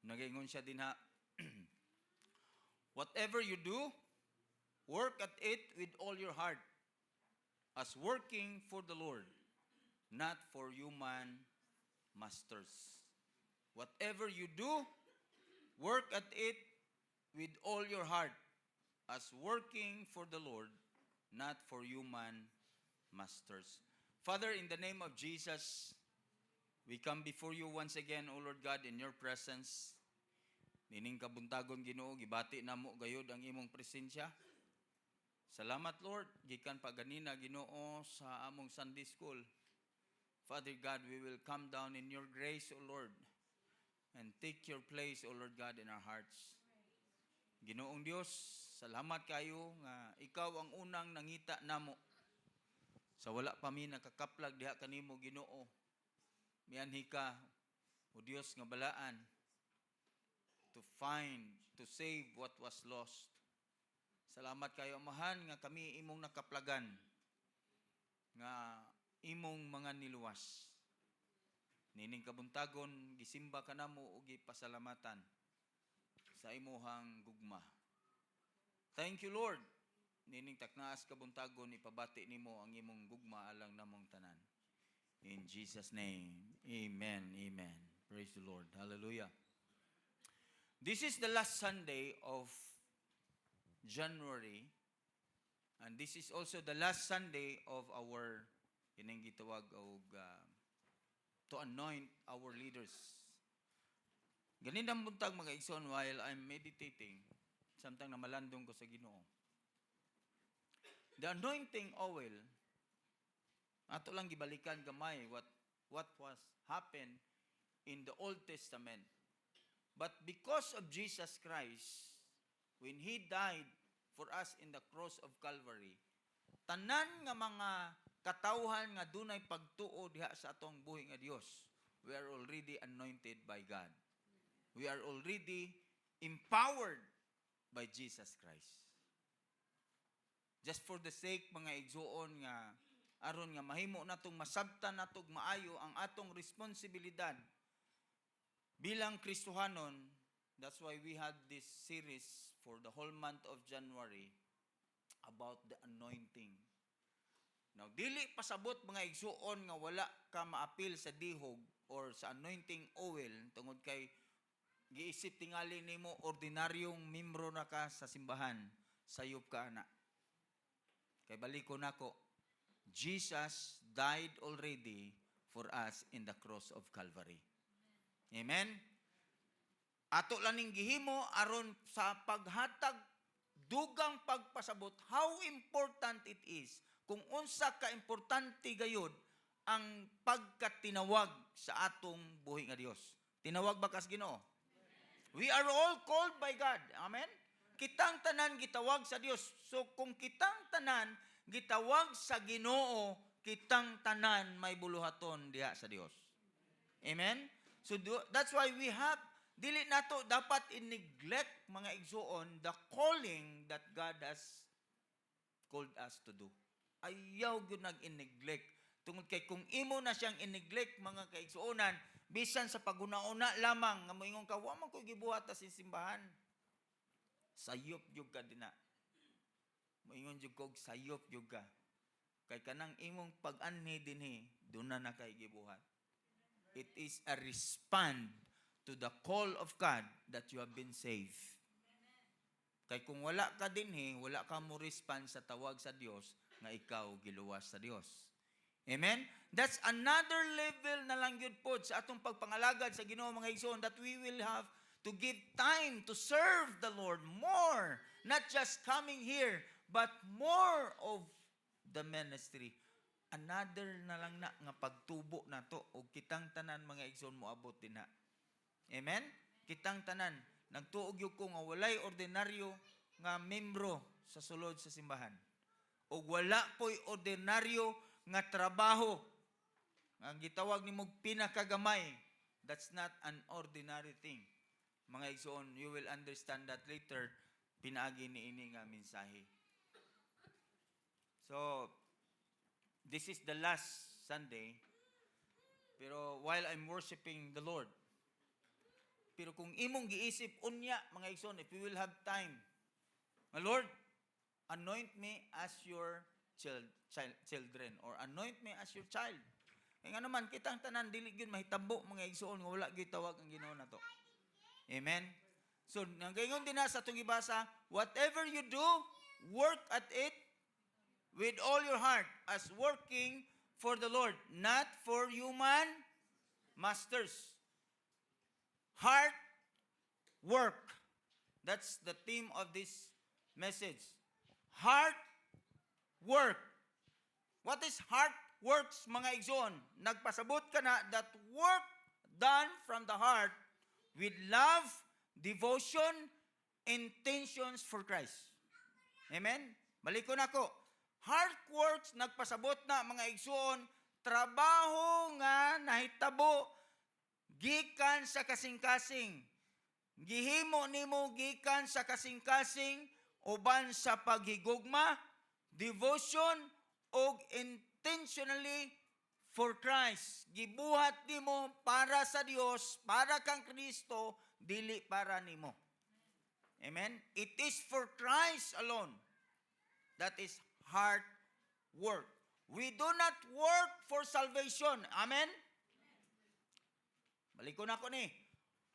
Nagaingon siya din ha, whatever you do, work at it with all your heart, as working for the Lord, not for human masters. Whatever you do, work at it with all your heart, as working for the Lord, not for human masters. Father, in the name of Jesus, we come before you once again, O Lord God, in your presence. Nining kabuntagon Ginoo, gibati namo gayud ang imong presensya. Salamat Lord, gikan pa ganina Ginoo sa among Sunday school. Father God, we will come down in your grace, O Lord, and take your place, O Lord God, in our hearts. Ginoong Dios, salamat kayo nga ikaw ang unang nangita namo. Sa wala pa mi nakakaplag diha kanimo Ginoo. Mianhi ka, O Dios nga balaan, to find, to save what was lost. Salamat kayo, Amahan, nga kami imong nakaplagan, nga imong mga niluwas. Nining kabuntagon, gisimba ka namo o gipasalamatan sa imuhang gugma. Thank you, Lord. Nining taknaas kabuntagon, ipabati nimo ang imong gugma alang namong tanan. In Jesus' name, amen, amen. Praise the Lord. Hallelujah. This is the last Sunday of January, and this is also the last Sunday of our inang gitawag og to anoint our leaders. Ganinang buntag mga igsoon, while I'm meditating, samtang namalandong ko sa Ginoo. The anointing oil, ato lang gibalikan gamay what was happened in the Old Testament. But because of Jesus Christ, when He died for us in the cross of Calvary, tanan nga mga katawhan nga dunay pagtuo diha sa atong buhi nga Dios, we are already anointed by God. We are already empowered by Jesus Christ. Just for the sake mga igsuon nga aron nga mahimo natong masabtan natog maayo ang atong responsibilidad bilang Kristohanon. That's why we had this series for the whole month of January about the anointing. Now, dili pasabot mga igsuon nga wala ka maapil sa dihog or sa anointing oil tungod kay giisip tingali nimo ordinaryong membro na ka sa simbahan, sayop ka ana. Kay baliko nako, Jesus died already for us in the cross of Calvary. Amen? Ato laning gihimo aron sa paghatag dugang pagpasabot how important it is, kung unsa ka importante gayud ang pagkatinawag sa atong buhi nga Dios. Tinawag ba kas Ginoo? We are all called by God. Amen? Kitang tanan gitawag sa Dios. So kung kitang tanan gitawag sa Ginoo, kitang tanan may buluhaton diha sa Dios. Amen? So that's why we have, dili nato dapat in-neglect mga igsuon the calling that God has called us to do. Ayaw gyud nag-in-neglect. Tungod kay kung imo na siyang in-neglect mga kaigsuonan, bisan sa paguna-una lamang nga moingon ka, wa man ko gibuhat sa simbahan. Sayop gyud ka dinha. Moingon jud kog sayop jud ka. Kay kanang imong pag-anhi dinhi, duna na kay gibuhat. It is a respond to the call of God that you have been saved. Kay kung wala ka dinhi, wala ka mo respond sa tawag sa Dios nga ikaw giluwas sa Dios. Amen? That's another level na lang yun po sa atong pagpangalagad sa Ginoo mga igsoon, that we will have to give time to serve the Lord more. Not just coming here, but more of the ministry. Another na lang na nga pagtubo na to o kitang tanan mga igsoon moabot din na. Amen? Kitang tanan. Nagtuog yung ko nga walay ordinaryo nga membro sa sulod sa simbahan. O wala po'y ordinaryo nga trabaho. Ang gitawag ni mong pinakagamay. That's not an ordinary thing. Mga igsoon, you will understand that later, pinaagi ni ini nga mensahe. So, this is the last Sunday. Pero while I'm worshiping the Lord, Pero kung imong giisip unya, mga igsoon, if you will have time, my Lord, anoint me as your children, or anoint me as your child. Kaya nga naman, kitang tanan, dili gyud mahitabo, mga igsoon, nga wala gyud tawag ang Ginoo nato. Amen? So, nanggayon din na sa itong ibasa, whatever you do, work at it with all your heart, as working for the Lord, not for human masters. Heart work. That's the theme of this message. Heart work. What is heart works, mga igsoon? Nagpasabot ka na that work done from the heart with love, devotion, intentions for Christ. Amen? Balikon ako. Heart works, nagpasabot na, mga igsoon, trabaho nga nahitabo gikan sa kasing-kasing. Gihimo nimo gikan sa kasing-kasing uban sa paghigugma, devotion, o intentionally for Christ. Gibuhat nimo para sa Dios, para kang Kristo, dili para nimo. Amen? It is for Christ alone. That is heart work. We do not work for salvation. Amen? Balikon ako ni.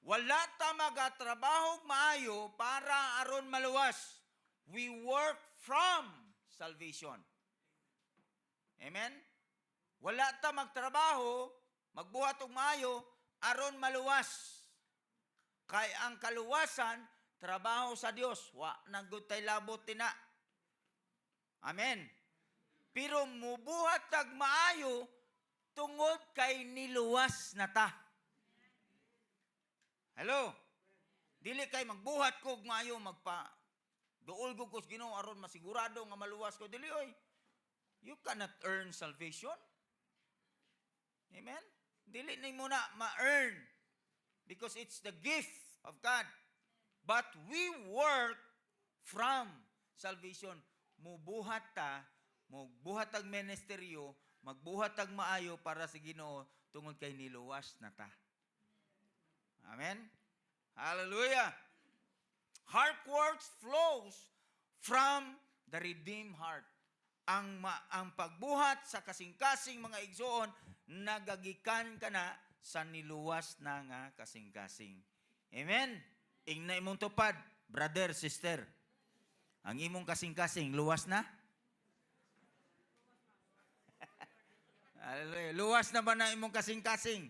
Wala ta magatrabaho maayo para aron maluwas. We work from salvation. Amen? Wala ta magtrabaho, magbuhat og maayo aron maluwas. Kay ang kaluwasan trabaho sa Dios, wa nagud tay labot tina. Amen. Pero mubuhat tag maayo tungod kay niluwas na ta. Hello? Dili kay magbuhat ko maayo magpa duol ko kus Ginoo aron masigurado nga maluwas ko. Dili oy. You cannot earn salvation. Amen? Dili ni mo na ma-earn because it's the gift of God. But we work from salvation. Mubuhat ta, magbuhat ang ministeryo, magbuhat ang maayo para sa Ginoo tungod kay niluwas na ta. Amen? Hallelujah! Heart works flows from the redeemed heart. Ang pagbuhat sa kasing-kasing mga igsoon, nagagikan ka na sa niluwas na nga kasing-kasing. Amen? Ingna imong tupad, brother, sister. Ang imong kasing-kasing, luwas na? Hallelujah. Luwas na ba na imong kasing-kasing?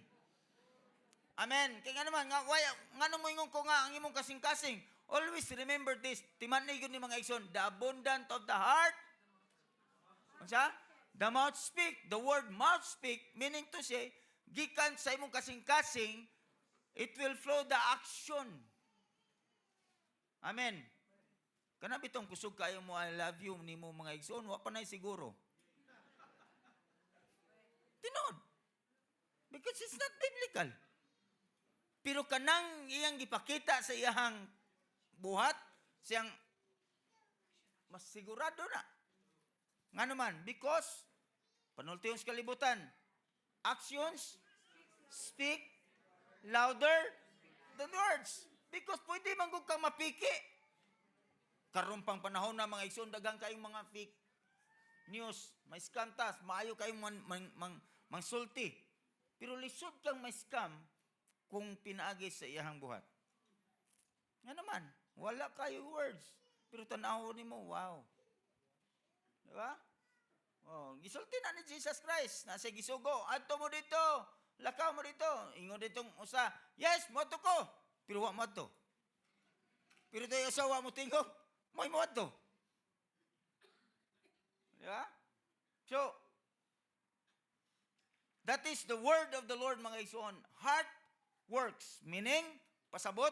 Amen. Kaya nga naman, nga mo ingon ko nga ang imong kasing-kasing. Always remember this. Timan na yun ni mga igsoon. The abundant of the heart. Ano siya? The mouth speak. The word mouth speak, meaning to say, gikan sa imong kasing-kasing, it will flow the action. Amen. Kana bitong kusog kayo mo, I love you, ni mo mga igsoon, wa pa na siguro. Tinod. Because it's not biblical. Pero kanang iyang gipakita sa iyang buhat, siyang mas sigurado na. Nga naman, because, panultihon sa kalibutan, actions speak louder than words. Because pwede manggug kang mapiki. Karon pang panahon na mga igsoon, dagang kayong mga fake news, may skantas, maayo kayong mangsulti. Pero lisod kang may scam kung pinaagi sa iyahang buhat. Nga naman, wala kayo words. Pero tanaw ni mo, wow. Diba? Oh, gisulti na ni Jesus Christ. Nasa gisugo, adto mo dito, lakaw mo dito. Ingon ditong usa, yes, moto ko. Pero wa mo to. Pero tayo asawa mo tingog. May mo to. Yeah? So, that is the word of the Lord, mga igsoon. Heart works, meaning, pasabot,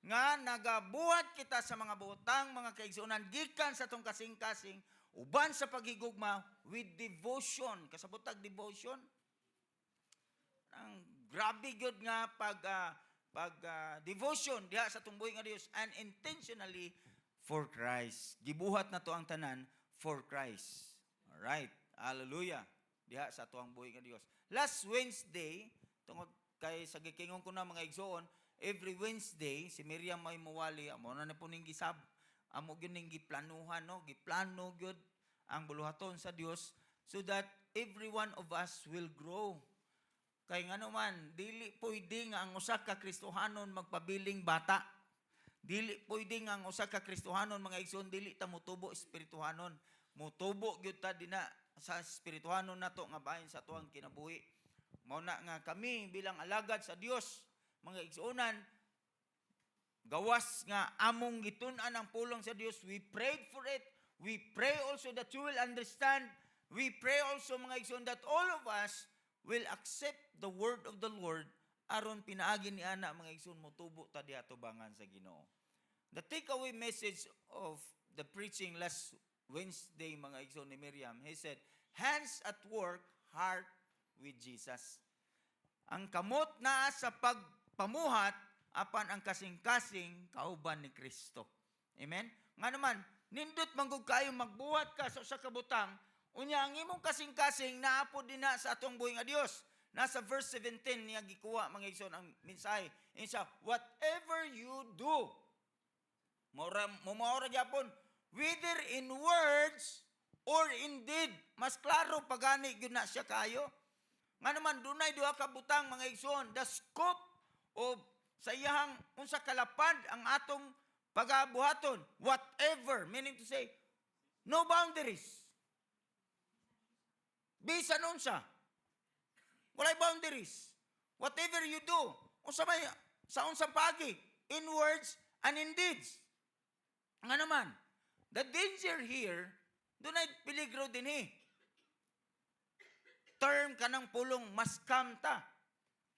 nga nagabuhat kita sa mga butang, mga kaigsuonan, gikan sa tong kasing-kasing, uban sa paghigugma, with devotion. Kasabotag devotion. Ang grabe yun nga devotion diha sa tumbuhi nga Dios, and intentionally for Christ. Gibuhat na to ang tanan for Christ. Alright. Hallelujah. Diha sa tuang buhi nga Dios. Last Wednesday, tungod kay sa gikingon ko na mga igsoon, every Wednesday si Miriam may muwali amo na po ning gisab amo gyud ning giplanuhan no, giplano gyud ang buluhaton sa Dios so that every one of us will grow. Kay ngano man dili pwede nga ang usa ka Kristohanon magpabiling bata. Dili pwede nga ang usa ka Kristohanon mga igsoon dili ta motubo espirituhanon. Motubo gyud ta dinha sa espirituhanon nato nga bahin sa tuang kinabuhi. Mao na nga kami bilang alagad sa Dios mga igsoonan gawas nga among gitun-an ang pulong sa Dios. We prayed for it. We pray also that you will understand. We pray also mga igsoon that all of us will accept the word of the Lord aron pinaagi ni ana mga igsoon motubo ta diha tubangan sa Ginoo. The takeaway message of the preaching last Wednesday mga igsoon ni Miriam, he said, hands at work, heart with Jesus. Ang kamot na sa pagpamuhat apan ang kasing-kasing kauban ni Kristo. Amen? Nga naman, nindot manggug kayo magbuhat ka sa usa ka butang, unya ang imong kasing-kasing naapo din na sa atong buhi nga Dios. Nasa verse 17 niya gikuha mga igsoon ang mensahe. Insa, whatever you do, maura gyapon, whether in words or in deed, mas klaro pagani gyud na siya kayo. Nga naman dunay duha ka butang mga igsoon, the scope of sa iyang unsa kalapad ang atong pagabuhaton, whatever, meaning to say, no boundaries. Bisan unsa. Walay boundaries. Whatever you do, unsa may sa unsang pagi, in words and in deeds. Nga naman, the danger here, dunay peligro dinhi. Term kanang pulong maskam ta.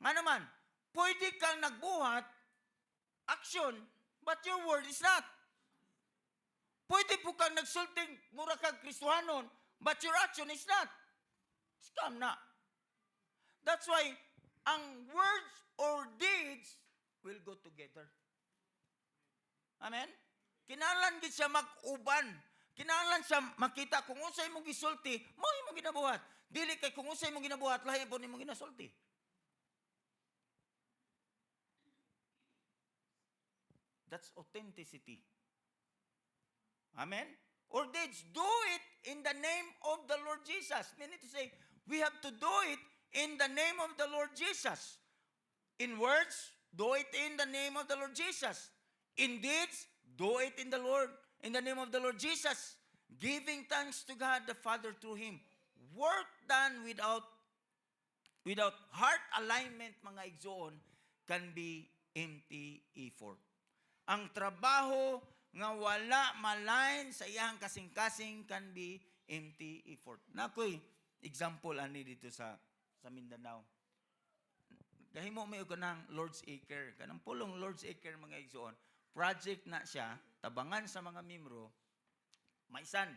Nga naman, pwede kang nagbuhat action, but your word is not. Pwede po kang nagsulting mura kang Kristohanon, but your action is not. Scam na. That's why ang words or deeds will go together. Amen? Kinahanglan gid siya mag-uban. Kinahanglan siya makita kung unsay imong gisulti, mao imong ginabuhat. Dili kay kung unsay imong ginabuhat, lahi po nimong ginasulti. That's authenticity. Amen? Or deeds, do it in the name of the Lord Jesus. Meaning to say, we have to do it in the name of the Lord Jesus. In words, do it in the name of the Lord Jesus. In deeds, do it in the name of the Lord Jesus. Giving thanks to God the Father through Him. Work done without heart alignment, mga igsoon, can be empty effort. Ang trabaho nga wala malain sa iyang kasing-kasing can be empty effort. Nakoy example ani dito sa Mindanao. Kahimo may og kanang Lord's Acre, kanang pulong Lord's Acre mga igsoon. Project na siya, tabangan sa mga membro, maisan.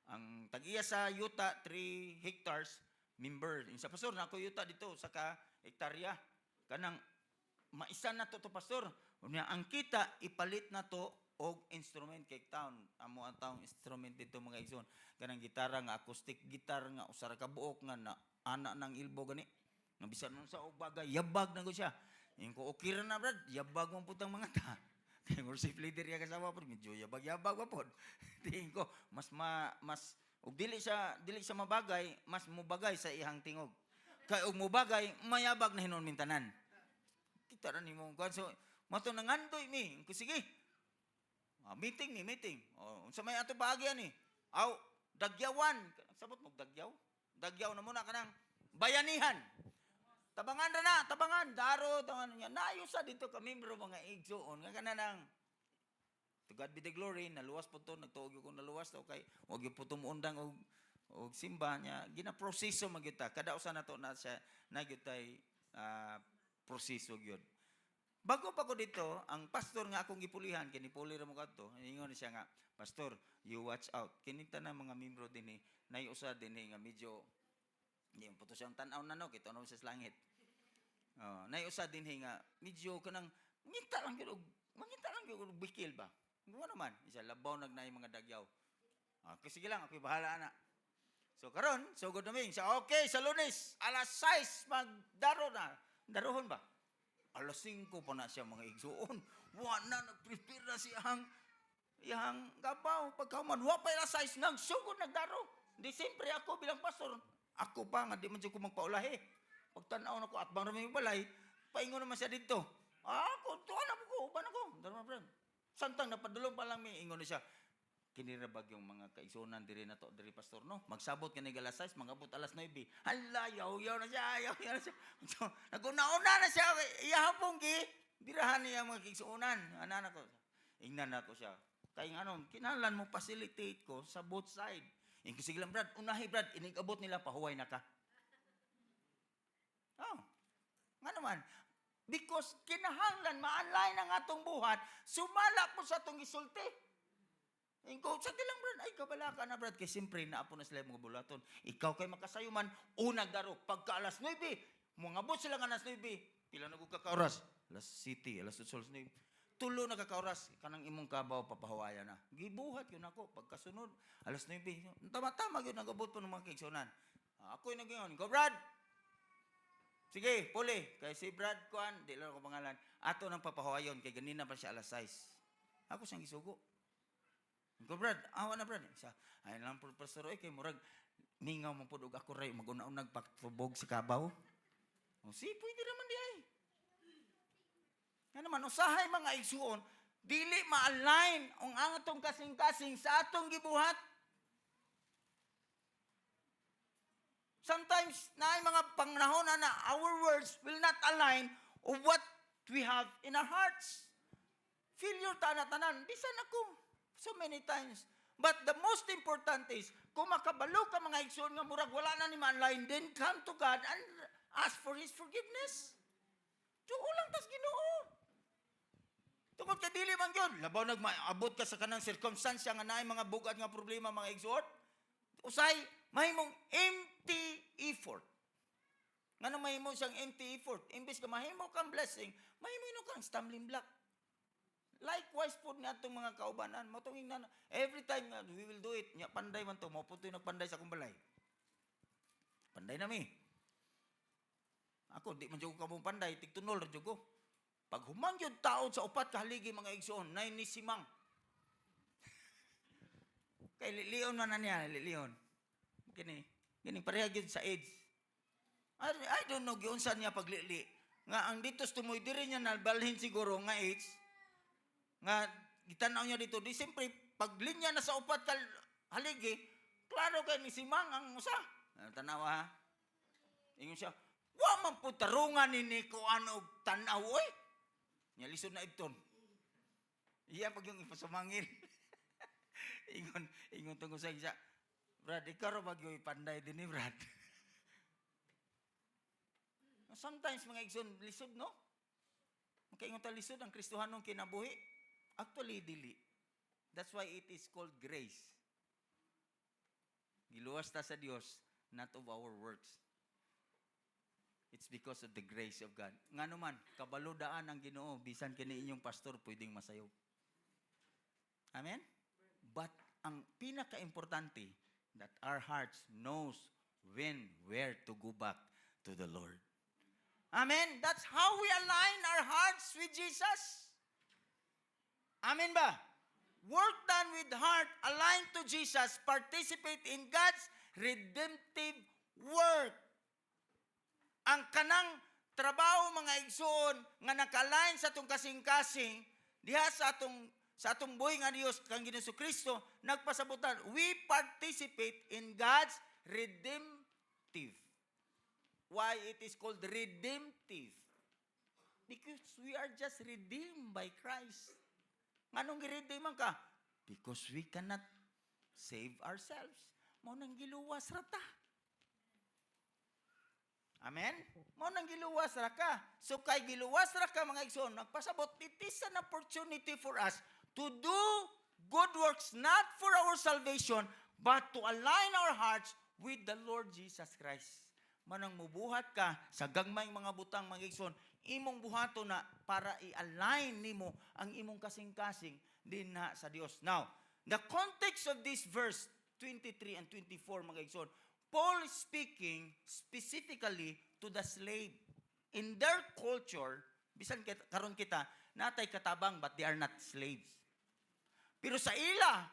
Ang tag-iya sa yuta 3 hectares member. Sa pastor na ako yuta dito sa ka hektarya. Kanang maisan na to pastor. Unya ang kita ipalit na to og instrument kay town. Amo ang taong instrument dito mga igsoon. Kanang gitara nga acoustic guitar nga usara ka buok nga na ana nang ilbo gani. Nga bisan nun sa og bagay yabag na ko siya. Ing ko okay ra na brad, yabag mo putang mga ta. Kay worship leader ya kasama po medyo yabag-yabag pa pod. Tingin ko mas ug dili siya mabagay, mas mubagay sa ihang tingog. Kay ug mubagay mayabag na hinon mintanan. Kita ra nimo kuan so mato nangandoy mi. Sige. Meeting. Unsa may ato baagya ni? Aw, dagyawan. Sabot mo dagyaw? Dagyaw na muna kanang bayanihan. Tabangan ra na, tabangan, daro, tabangan niya. Naayusa dito ka membro mga igsoon. Nga kanang to God be the glory, naluwas po to, nagtuog ko naluwas to kay wag yung po tumuundang og simba niya. Ginaproseso magyuta. Kada usa na to na siya nagyutay proseso gyud. Bago pa ko dito, ang pastor nga akong gipulihan, kinipuli ra mo kadto. Ingon siya nga, pastor, you watch out. Kinita na mga membro dinhi, nay usa dinhi nga medyo hindi puto siyang tan-aw na no, kita no sa langit. Nay usa dinhi nga medyo kanang ngita lang gyud og bikil ba. Ano naman, isa labaw nagnay mga dagyaw. Kasi sige lang, ako'y bahala na. So karon, so good naming. So okay, sa Lunes, alas 6 magdaro na. Darohon ba? Alas 5 pa na siya mga igsuon. Wa na nag-prepare na iyang gabaw. Pagkahuman, wa pa alas 6, nagsugod, nagdaro. Di siyempre ako bilang pastor, ako pa nga, di man siya ko magpaulahi. Pagtanaw na ko, at bang raming balay, paingon naman siya dito. Ako, tuwa na po ko, uban ako. Santang napadulong pa lang may ingon na siya. Kinirabag yung mga kaigsunan diri na to, diri pastor, no? Magsabot ka ni alas 6, mangabot alas 9. Hala, yaw na siya, yaw na siya. So, nag-una-una na siya, iyahapong birahan niya mga kaigsunan. Anan ako, ingnan ako siya. Kaya kinalan mo facilitate ko sa both side. Ingko sige lang, Brad, unahi Brad, inigabot nila, pahuway na ka. Oh, nga naman. Because kinahanglan, ma-align ang atong buhat, sumala po sa atong isulti. Ingko, sige lang Brad, ay kabala ka na Brad, kaya siyempre naapo na sila mga bulaton. Ikaw kay makasayuman, unag daro, pagka alas 9, mga bot sila nga alas 9, pila na kakaoras? Alas 7, alas 8, alas 9. Tulo na kakauras, kanang imong kabaw, papahawaya na. Gibuhat yun ako, pagkasunod, alas 9. Tama-tama yun, nagabot po ng mga kaigsunan. Ako yung nag-ingon, go Brad! Sige, puli. Kaya si Brad Kuan, di lang ako pangalan, ato nang papahawayon, kay ganina pa siya alas 6. Ako siyang gisugo. Go Brad, awa na Brad. Sa, ay lang po, Pastor, kay murag, ningaw mo po, ako ray, mag-una-unag pagtubog si kabaw. O, si, pwede naman di ay. Yan naman, usahay mga igsuon, dili ma-align ang atong kasing-kasing sa atong gibuhat. Sometimes, naay mga pangnahon na our words will not align of what we have in our hearts. Failure tanan-tanan, bisan ako. So many times. But the most important is, kung makabalo ka mga igsoon nga murag, wala na ni ma-align, then come to God and ask for His forgiveness. Tuo lang tas Ginoo. Tungkol kay dili man yun, labaw nag-abot ka sa kanang circumstansya nga naay mga bugat nga problema mga igsoon, usay, mahimong empty effort. Nga nang mahimo siyang empty effort, imbes ka mahimo kang blessing, mahimo kang stumbling block. Likewise po nga itong mga kaubanan, matungin na, every time nga, we will do it, nga panday man ito, maputo yung nagpanday sa akong balay. Panday na mi. Ako, di man dyan ko kamong panday, tigtunol rin ko. Pag humang yun taon sa upat kahaligi mga igsoon, na ni simang. Kay lilion man na niya, lilion. Gini, pareha yun sa AIDS. I don't know, giunsan niya paglili. Nga, ang dito tumoy, diri niya nabalhin siguro nga AIDS, nga, gitanaw niya dito, di siyempre, paglinya na sa upat haligi, klaro kayo ni simang ang usa. Tanawa ha? Ingon siya, wa man po tarungan ni ko ano tanaw, oy. Nya lisod na ibton. Iya pag yung ipasumangil. ingon tungkol sa isa. Brad, ikaw ro bagyo ipanday din ni Brad. Sometimes mga igsoon lisod, no? Makaingon ta lisod ang Kristohanong kinabuhi. Actually, dili. That's why it is called grace. Giluwas ta sa Dios, not of our works. It's because of the grace of God. Nga naman, kabaludaan ang Ginoo, bisan kini inyong pastor, pwedeng masayaw. Amen? But ang pinaka-importante, that our hearts knows when, where to go back to the Lord. Amen? That's how we align our hearts with Jesus. Amen ba? Work done with heart, aligned to Jesus, participate in God's redemptive work. Ang kanang trabaho mga igsoon nga naka-align sa atong kasing-kasing diha sa atong buhay nga Dios kang Ginoong Kristo, nagpasabutan, we participate in God's redemptive. Why it is called redemptive? Because we are just redeemed by Christ. Anong giredeeman ka? Because we cannot save ourselves. Mo nang giluwas ra ta. Amen? Mo nang giluwas ra ka. So kay giluwas ra ka mga igsoon, nagpasabot, it is an opportunity for us to do good works not for our salvation, but to align our hearts with the Lord Jesus Christ. Manang mubuhat ka sa gagmay mga butang mga igsoon, imong buhato na para i-align nimo ang imong kasing-kasing din na sa Dios. Now, the context of this verse 23 and 24 mga igsoon, Paul is speaking specifically to the slave. In their culture, Bisan karon kita, natay katabang but they are not slaves. Pero sa ila,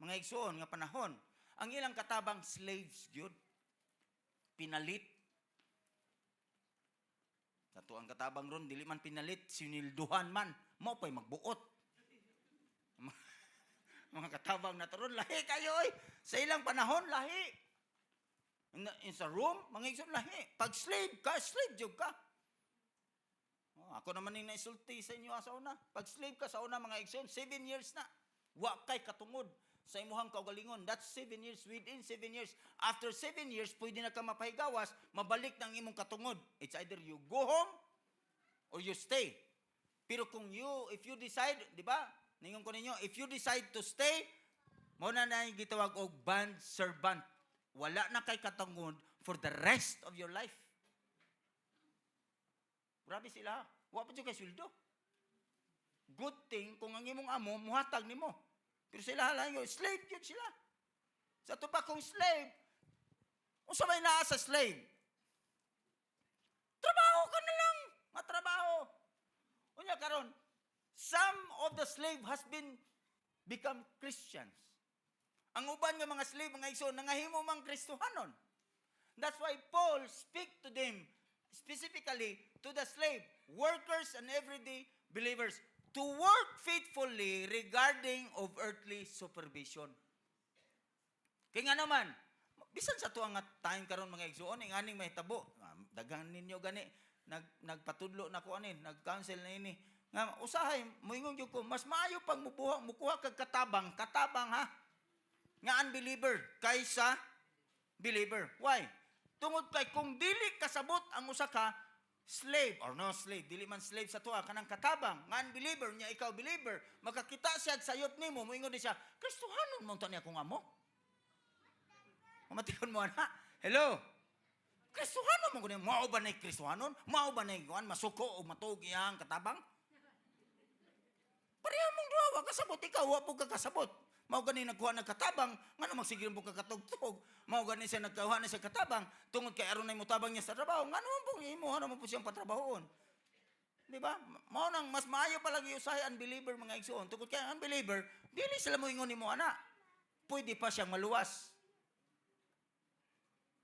mga igsoon nga panahon, ang ilang katabang slaves gyud. Pinalit. Sa tuang katabang ron, dili man pinalit, sinilduhan man, mao pa'y magbuot. Mga katabang na taron, lahi kayo oy. Sa ilang panahon, lahi. In sa room, mga igsoon, lahi. Pag slave ka, slave jud ka. Ako naman yung naisulti sa inyo sa una. Pag slave ka sa una, mga igsoon, 7 years na. Wa kay katungod sa imuhang kaugalingon. That's 7 years. Within 7 years. After 7 years, pwede na ka mapahigawas, mabalik ng imong katungod. It's either you go home or you stay. Pero kung if you decide, di ba? Ningon ko ninyo, if you decide to stay, mo na yung gitawag og bond servant. Wala na kay katungod for the rest of your life. Grabe sila. Wa pa dyan kay sweldo. Good thing kung ang imong amo, muhatag nimo. Pero sila halang yun, slave yun sila. Sa ito pa kung slave, unsa may naa sa slave? Trabaho ka na lang. Matrabaho. Unya karon, some of the slave has become Christians. Ang uban nga mga slave, mga igsoon, nangahimo mang Kristohanon. That's why Paul speak to them, specifically to the slave, workers and everyday believers, to work faithfully regarding of earthly supervision. Kaya nga naman, bisan sa tuang time karon mga igsoon, ang aning mahitabo, dagang ninyo gani, nagpatudlo na ko anin, nag-counsel na ini. Nga usahay, moingon gyud ko, mas maayo pag mukuha kag katabang ha. Nga unbeliever kaysa believer. Why? Tungod kay kung dili kasabot ang usa ka slave or no slave, dili man slave sa tuwa kanang katabang, nga unbeliever nya ikaw believer, makakita siya sayop nimo, moingon di siya, Kristohanon mo to niya kung amo. Mamatihon mo na. Hello. Kristohanon mo kuno, mao ba nay Kristohanon? Mao ba nay kuan masuko o matug iyang katabang? Pareha mong duha, wa kasabot ikaw, wa pug kasabot. Mao gani nagkuha ng katabang, nga naman sige mo kakatugtog. Mao gani siya nagkuha na sa katabang, tungod kay aron nay mutabang niya sa trabaho, nga naman pong imo, naman po siyang patrabahoon. Di ba? Mao nang mas maayo pa lagi usahay unbeliever mga igsoon. Tungod kay unbeliever, dili sila mo ingon nimo ana. Pwede pa siyang maluwas.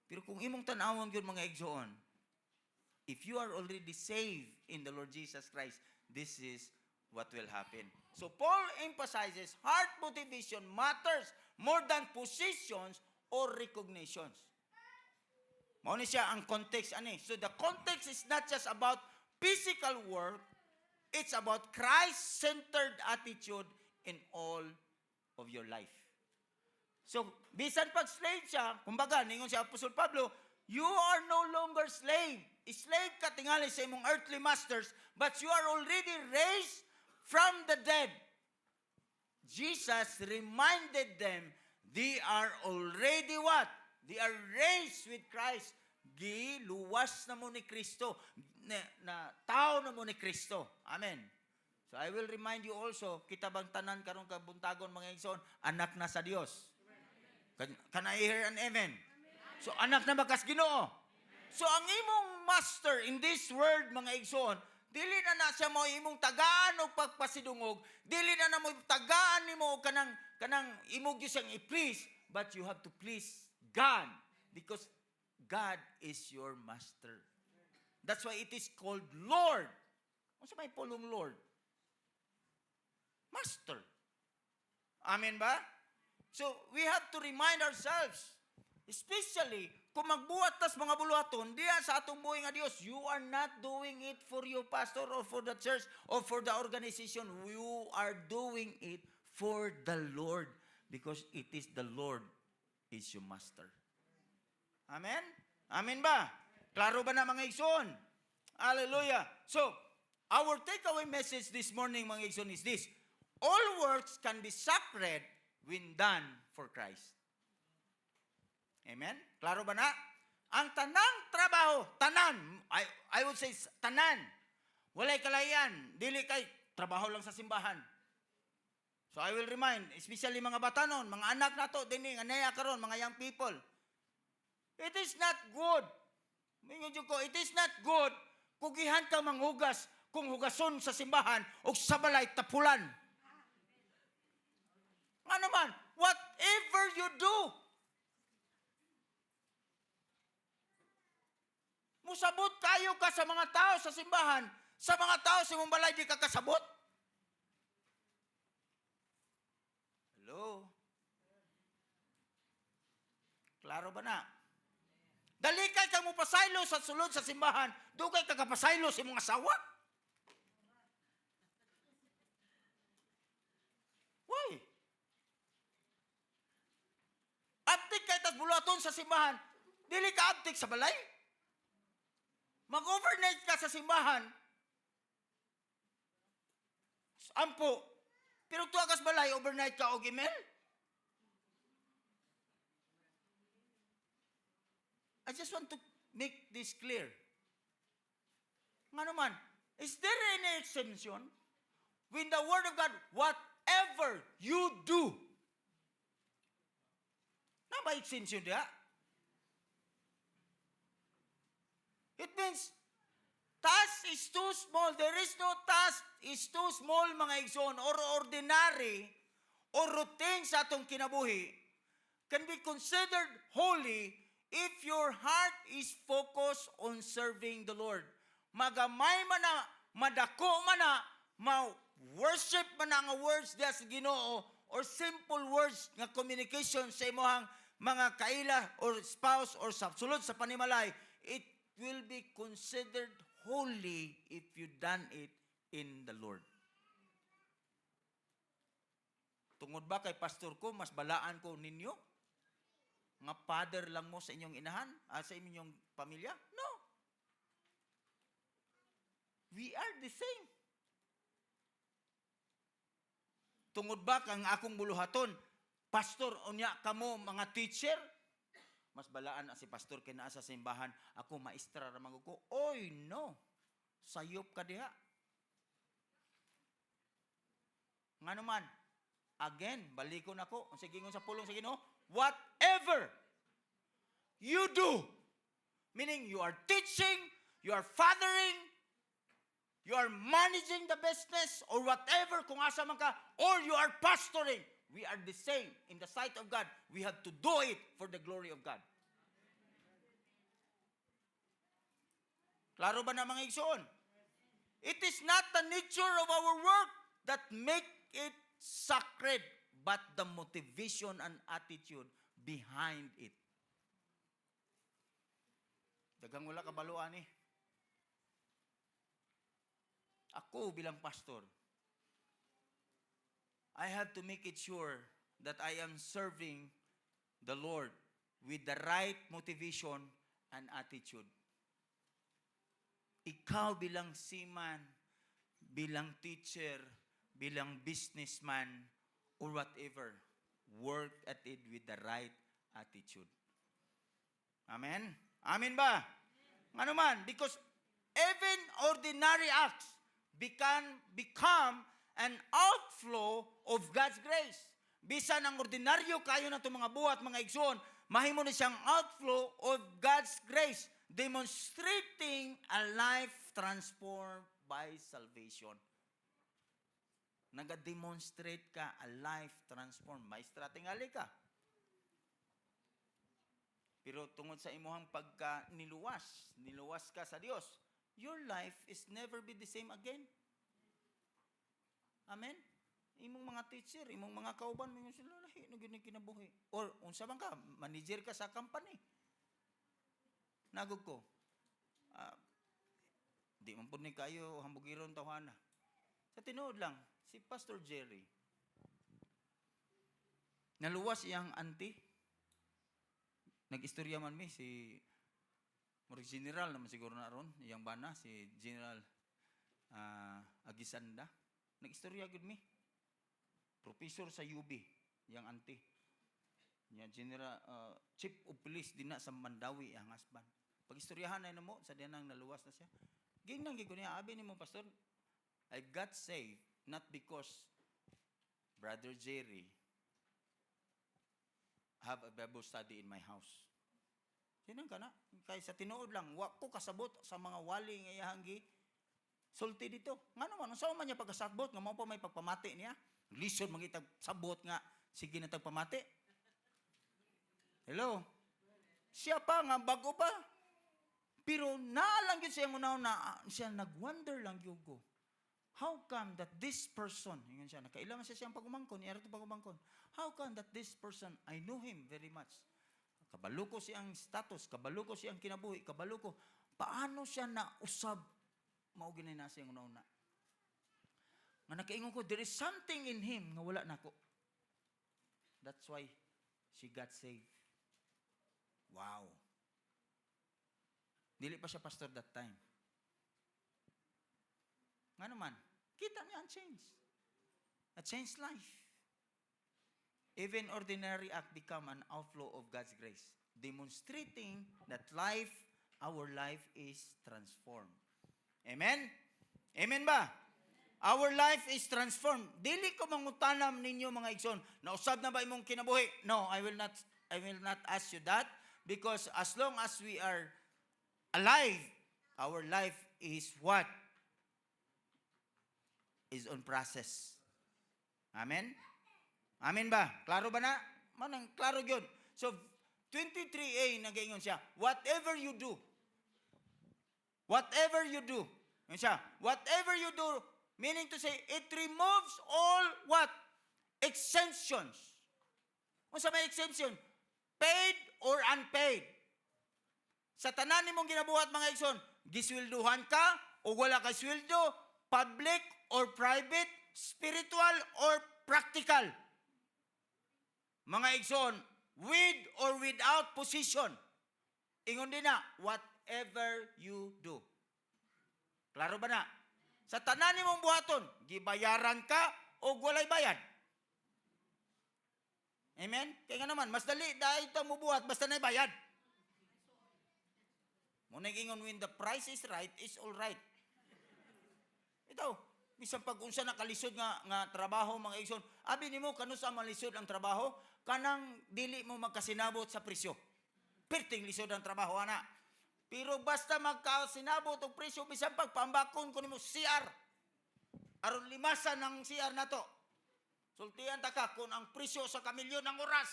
Pero kung imong tan-awon gyud mga igsoon, if you are already saved in the Lord Jesus Christ, this is what will happen. So Paul emphasizes heart motivation matters more than positions or recognitions. Mao ni siya ang context ani. So the context is not just about physical work, it's about Christ-centered attitude in all of your life. So, bisan pag slave siya, kumbaga, ningon si Apostol Pablo, you are no longer slave. Slave ka tingali sa imong earthly masters, but you are already raised from the dead. Jesus reminded them, they are already what? They are raised with Christ. Giluwas na mo ni Kristo. Na tao na mo ni Kristo. Amen. So, I will remind you also, kita bang tanan karong kabuntagon mga igsoon, anak na sa Dios. Can I hear an amen? So, anak na bakas Ginoo. So, ang imong master in this world, mga igsoon, dili na siya mo imong tagaan o pagpasidungog, dili na mo tagaan nimo kanang imong siyang i-please, but you have to please God because God is your master. That's why it is called Lord. Unsa may pulong Lord? Master. Amen ba? So, we have to remind ourselves, especially kung magbuhat tas mga buluhaton, diya sa atong buhay nga Dios, you are not doing it for your pastor or for the church or for the organization. You are doing it for the Lord because it is the Lord is your master. Amen? Amen ba? Klaro ba na mga igsoon? Hallelujah. So, our takeaway message this morning mga igsoon is this. All works can be sacred when done for Christ. Amen? Klaro ba na? Ang tanang trabaho, tanan, I would say tanan, walay kalayan, dili kay trabaho lang sa simbahan. So I will remind, especially mga batanon, mga anak nato, dining, anaya karon, mga young people. It is not good. Mingon ko, it is not good, kugihan ka manghugas, kung hugason sa simbahan o sa balay tapulan. Nga naman, whatever you do, musabot kayo ka sa mga tao sa simbahan, sa mga tao sa imong balay di ka kasabot. Hello? Klaro ba na? Dalikay kang mo pasaylo sa sulod sa simbahan, dugay ka kapasaylo sa imong asawa. Why? Abtik kay tas bulaton sa simbahan, dili ka abtik sa balay? Mag-overnight ka sa simbahan, ampo, pero tuwa ka sa balay, overnight ka o email? I just want to make this clear. Nga naman, is there any exemption when the Word of God, whatever you do, na ba exemption dia? It means, task is too small. There is no task is too small, mga igsoon, or ordinary, or routine sa atong kinabuhi, can be considered holy if your heart is focused on serving the Lord. Magamay man na, madako man na, ma-worship man na nga words diya sa Ginoo, or simple words nga communication sa imong mga kaila or spouse or sa sulod sa panimalay, it will be considered holy if you done it in the Lord. Tungod ba kay pastor ko, mas balaan ko ninyo? Nga father lang mo sa inyong inahan? Sa inyong pamilya? No. We are the same. Tungod ba kang akong buluhaton, pastor, unya kamo mga teacher? Mas balaan na si pastor kina sa simbahan, ako maestra ramang ko. Oy, no. Sayop ka diha. Nga naman, again, balikon ako. Sige ngon sa pulong sa Ginoo, whatever you do, meaning you are teaching, you are fathering, you are managing the business, or whatever, kung asa man ka, or you are pastoring, we are the same in the sight of God. We have to do it for the glory of God. Klaro ba na mga igsoon? It is not the nature of our work that make it sacred, but the motivation and attitude behind it. Dagang wala kabaluan eh. Ako bilang pastor, I have to make it sure that I am serving the Lord with the right motivation and attitude. Ikaw bilang seaman, bilang teacher, bilang businessman, or whatever, work at it with the right attitude. Amen? Amen ba? Ano man? Because even ordinary acts become an outflow of God's grace. Bisan ang ordinaryo kayo na itong mga buhat, mga igsoon, mahimo na siyang outflow of God's grace, demonstrating a life transformed by salvation. Nag-demonstrate ka a life transformed. Maestra tingali ka. Pero tungod sa imuhang niluwas ka sa Dios, your life is never be the same again. Amen? Imong mga teacher, imong mga kauban, mga sila lahi na gini kinabuhi. Or unsa man ka, manager ka sa company. Nagog ko. Di man pud ni kayo hambugiron tawhana. Sa tinuod lang, si Pastor Jerry, naluwas iyang auntie. Nag-istorya man mi si Murag General naman siguro na ron, iyang bana si General Agisanda. Nag-istorya gud mi. Professor sa UB, iyang auntie. Nya General Chief of Police dinna sa Mandawi ang husband. Pag-istoryahan na mo sa dinang naluwas na siya. Ginang gyud niya abi nimo pastor, I got saved not because Brother Jerry have a Bible study in my house. Sinang ka na? Kaya sa tinuod lang, wa ko kasabot sa mga wali nga iyahang sulti dito. Nga naman, saan man niya pagkasabot, nga mo pa may pagpamati niya. Lisod, magitag sabot nga, sige na tagpamati. Hello? Siya pa nga, bago pa. Pero naalang yun siya na siya nag-wonder lang yun ko. How come that this person, yun siya, nakailangan siya siyang pagumangkon, iyara ito pagumangkon. How come that this person, I know him very much. Kabalo ko siyang status, kabalo ko siyang kinabuhi, kabalo ko. Paano siya nausab? Maugin na siya yung una-una. Nga nakaingon ko, there is something in him nga wala na ko. That's why she got saved. Wow. Dili pa siya pastor that time. Nga naman, kita niya ang change. A changed life. Even ordinary act become an outflow of God's grace, demonstrating that our life is transformed. Amen? Amen ba? Our life is transformed. Dili ko mangutanam ninyo mga igsoon, nausab na ba imong kinabuhi? No, I will not ask you that, because as long as we are alive, our life is what? Is on process. Amen? Amen ba? Klaro ba na? Manang klaro yun. So, 23a, nag-ingon siya, whatever you do, yun siya, whatever you do, meaning to say, it removes all what? Exemptions. Kung sa may exemption, paid or unpaid. Sa tanan nimong ginabuhat mga igsoon, giswelduhan ka o wala ka sweldo, public or private, spiritual or practical. Mga igsoon, with or without position. Ingon din na, whatever you do. Klaro ba na? Sa tanan nimong buhaton, gibayaran ka o walay bayad. Amen? Kaya nga naman, mas dali dahil ito mo buhat, basta na bayad. Muna ingon, when the price is right, is all right. Ito, bisang pag-unsa na kalisod nga trabaho, mga igsoon, abi nimo kano sa malisod ang trabaho, kanang dili mo magkasinabot sa presyo. Perting lisod ang trabaho, ana. Pero basta magkasinabot og presyo, bisang pagpambakon ko nimo CR. Aron limasan ng CR na to. Sultian ta ka kung ang presyo sa kamilyon ng oras.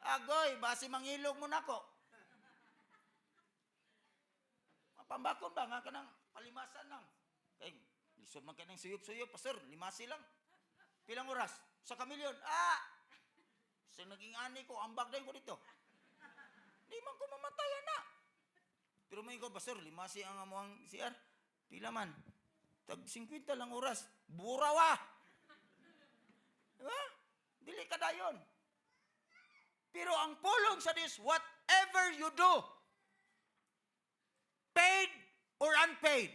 Agoy, basi mangilog mo nako. Pambakon ba nga kanang palimasan lang. Kay lisod man kanang suyop-suyop, pastor, limasi lang. Pilang oras? Sa kamilyon. Sa naging ani ko, ambag din ko dito. Di man ko mamatay na. Pero may ko, pastor, limasi ang amuang CR. Pila man. Tag 50 lang oras. Burawa. Diba? Dili ka dayon. Pero ang pulong sa Diyos, whatever you do, paid or unpaid,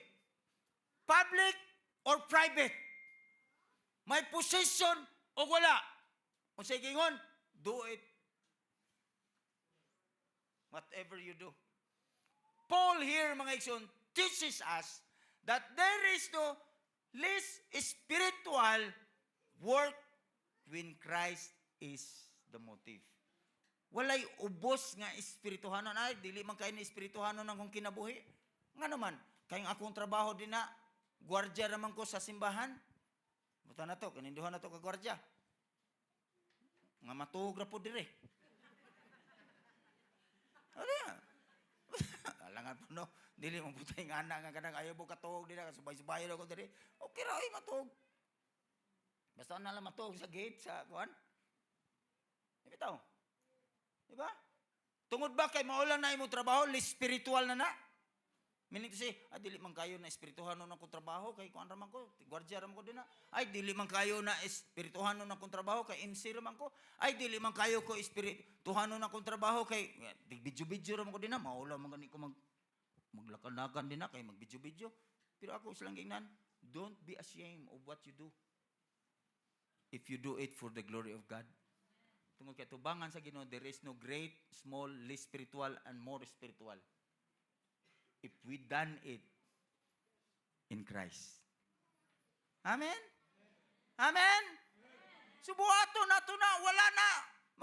public or private, may position o wala, kung sa gingon, do it. Whatever you do. Paul here, mga igsoon, teaches us that there is no least spiritual work when Christ is the motive. Walay ubos nga espirituhanon. Ay, dili man kayo na espirituhanon ng kong kinabuhi. Nga naman, kayong akong trabaho din na, gwardiya naman ko sa simbahan. Buta na to, kaninduhan na to ka gwardiya. Nga matuog na po dire. Ano yan? Alangan po no, dili mong butay nga anak nga kanang ayaw mo katuog din na, subay-subay ako dire. Okay ra, ay matuog. Basta na lang matuog sa gate, sa kuhan. Bitaw. Diba? Tungod ba kay maulan na imong trabaho, spiritual na na? Meaning to say, dili man kayo na espirituhanon ng trabaho, kay kuan raman ko, gwardiya raman ko din na. Ay, dili man kayo na espirituhanon ng trabaho, kay MC raman ko. Ay, dili man kayo ko espirituhanon ng trabaho, kay video-video raman ko din na. Maulan man gani ko maglakad-lakad din na, kay mag-video-video. Pero ako silang gingnan, don't be ashamed of what you do. If you do it for the glory of God. Tungod kay tubangan sa Ginoo, there is no great, small, less spiritual, and more spiritual. If we done it in Christ. Amen? Amen? Subuhato na ito na, wala na.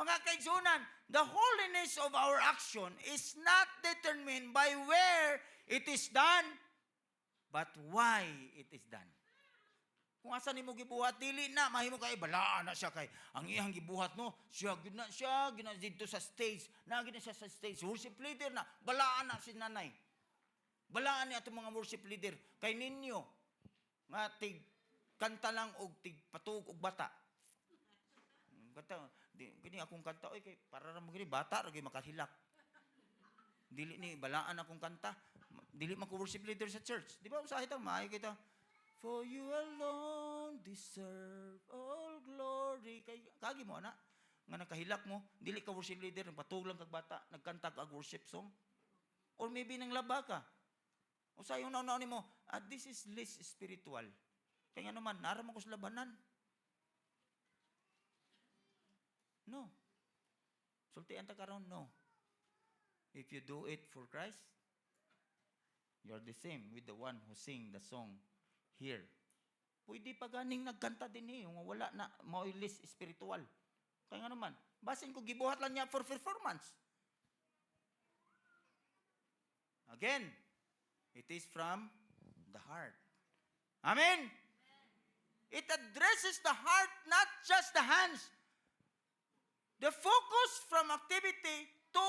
Mga kaigsunan, the holiness of our action is not determined by where it is done, but why it is done. Kung asa nimo gibuhat, dili na mahimo kay balaan na siya kay ang iyang gibuhat no, siya gina dito sa stage, na gina siya sa stage, worship leader na, balaan na si nanay. Balaan ni atong mga worship leader kay ninyo nga tig kanta lang og tig patug og bata. Kanta, gini akong kanta oy kay para ra mo gini bata ra gyud makahilak. Dili ni balaan akong kanta, dili man ko worship leader sa church. Di ba usahay ta maayo kita. For you alone deserve all glory. Kagi mo, anak. Nga nakahilak mo, dili ka worship leader, nagpatug lang kag bata, nagkanta kag worship song. Or maybe nang laba ka. O sa yung nauna ni mo, this is less spiritual. Kaya nga naman, naramang ko sa labanan. No. Sultian ta karon, no. If you do it for Christ, you're the same with the one who sing the song here. Pwede pa ganing nagkanta din yung wala na maulis spiritual. Kaya nga naman, basin ko gibuhat lang niya for performance. Again, it is from the heart. Amen? It addresses the heart, not just the hands. The focus from activity to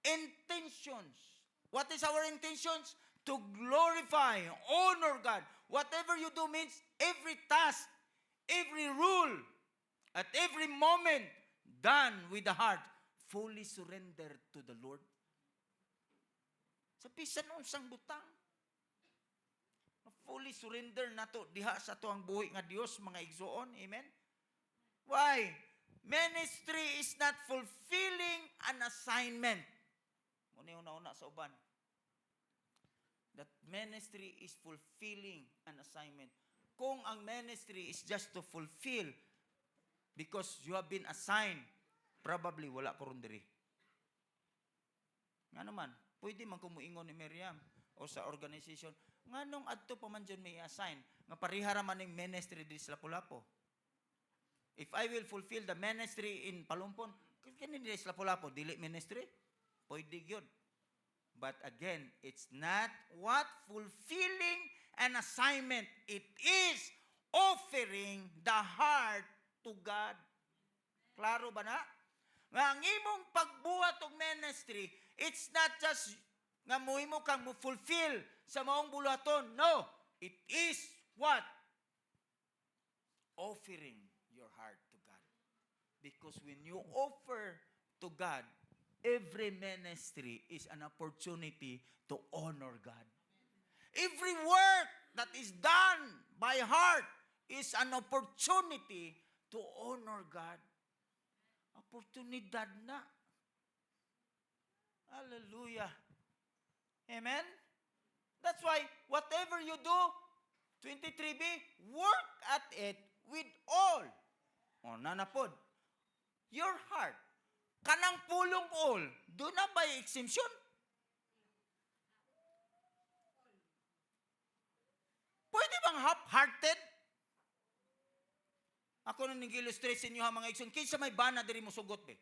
intentions. What is our intentions? To glorify, honor God. Whatever you do means every task, every rule, at every moment, done with the heart, fully surrendered to the Lord. Sa bisan unsang butang, fully surrender na to diha sa to ang buhi nga Dios, mga igsoon. Amen? Why? Ministry is not fulfilling an assignment. Muna yung nauna sa uban. That ministry is fulfilling an assignment. Kung ang ministry is just to fulfill because you have been assigned, probably wala ko ron diri. Nga naman, pwede man kumuingon ni Miriam o sa organization, nga nung adto pa man dyan may assign, nga parihara man ng ministry di sa Lapu-Lapu. If I will fulfill the ministry in Palumpon, kanin di sa Lapu-Lapu, dili ministry? Pwede yun. But again, it's not what fulfilling an assignment. It is offering the heart to God. Klaro ba na? Nga ang imong pagbuhat og ministry, it's not just nga muhimo kang mo fulfill sa maong bulaton. No, it is what? Offering your heart to God. Because when you offer to God, every ministry is an opportunity to honor God. Every work that is done by heart is an opportunity to honor God. Oportunidad na. Hallelujah. Amen? That's why, whatever you do, 23b, work at it with all. O, nanapod. Your heart. Kanang pulong all. Do na ba exemption? Pwede bang half-hearted? Ako na nag-illustrate sa inyo ha mga ikson. Kinsa may bana diri mo sugot be?